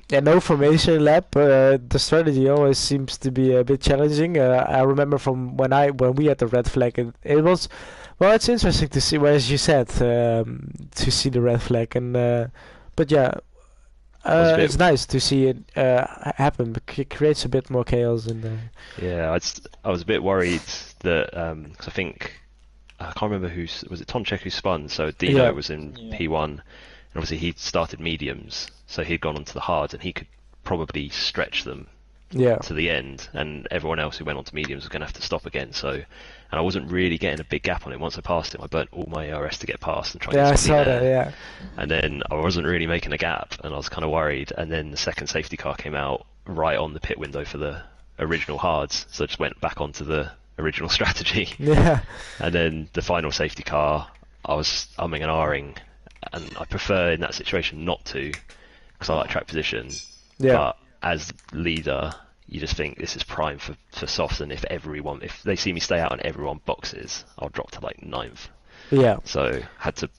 Yeah, no formation lap. The strategy always seems to be a bit challenging. I remember from when we had the red flag, it was. Well, it's interesting to see, as you said, to see the red flag, and but yeah, it's nice to see it happen. It creates a bit more chaos in there. Yeah, I was a bit worried that cause I think I can't remember was it Tonchek who spun. So Dino was in P1, and obviously he started mediums, so he'd gone onto the hards, and he could probably stretch them to the end, and everyone else who went onto mediums was going to have to stop again. So. And I wasn't really getting a big gap on him. Once I passed him, I burnt all my ERS to get past and try to get something there. Yeah. And then I wasn't really making a gap, and I was kind of worried. And then the second safety car came out right on the pit window for the original hards, so I just went back onto the original strategy. Yeah. And then the final safety car, I was umming and ahhing, and I prefer in that situation not to, because I like track position. Yeah. But as leader, you just think this is prime for softs, and if they see me stay out and everyone boxes, I'll drop to like 9th. Yeah. So had to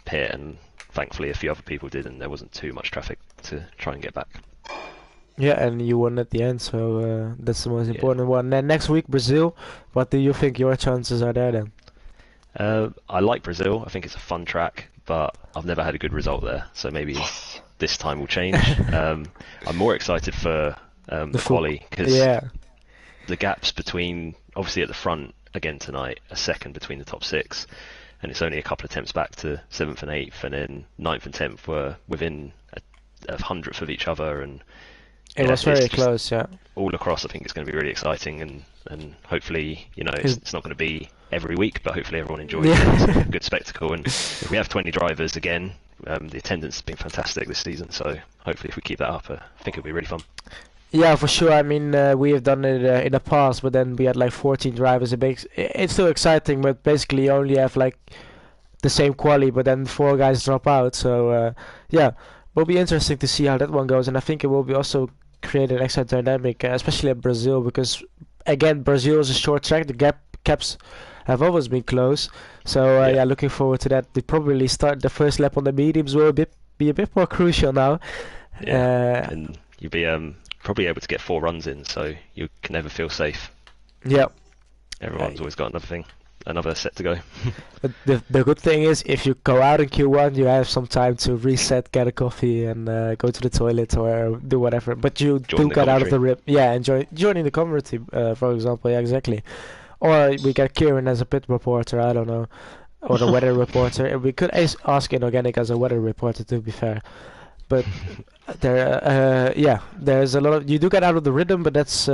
pit, and thankfully a few other people did, and there wasn't too much traffic to try and get back. Yeah, and you won at the end, so that's the most important one. And next week, Brazil. What do you think your chances are there then? I like Brazil. I think it's a fun track, but I've never had a good result there. So maybe this time will change. I'm more excited for the quali, because the gaps between, obviously at the front again tonight, a second between the top 6, and it's only a couple of attempts back to 7th and 8th, and then 9th and 10th were within a hundredth of each other, and it was very close. Yeah, all across, I think it's going to be really exciting, and hopefully, it's not going to be every week, but hopefully everyone enjoys it. It's a good spectacle, and if we have 20 drivers again, the attendance has been fantastic this season, so hopefully if we keep that up, I think it'll be really fun. Yeah, for sure. I mean, we have done it in the past, but then we had like 14 drivers. It's still exciting, but basically you only have like the same quali, but then 4 guys drop out. So yeah, will be interesting to see how that one goes, and I think it will be also create an extra dynamic, especially at Brazil, because again, Brazil is a short track. The caps have always been close. So yeah, looking forward to that. They probably start the first lap on the mediums will be a bit more crucial now. Yeah, and you'll be probably able to get 4 runs in, so you can never feel safe. Yeah. Everyone's always got another set to go. But the good thing is, if you go out in Q1, you have some time to reset, get a coffee, and go to the toilet or do whatever. But you do get out of the rip. Yeah, enjoy joining the community, for example. Yeah, exactly. Or we get Kieran as a pit reporter, I don't know, or the weather reporter. We could ask Inorganic as a weather reporter, to be fair. But there's a lot of, you do get out of the rhythm, but that's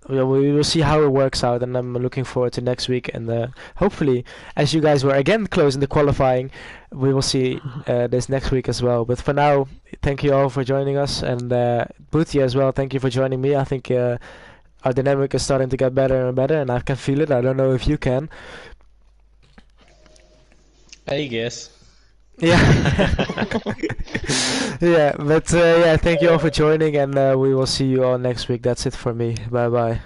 we will see how it works out, and I'm looking forward to next week, and hopefully, as you guys were again close in the qualifying, we will see this next week as well. But for now, thank you all for joining us, and Booty as well, thank you for joining me. I think our dynamic is starting to get better and better, and I can feel it. I don't know if you can. I guess. Yeah. Yeah, but thank you all for joining, and we will see you all next week. That's it for me. Bye bye.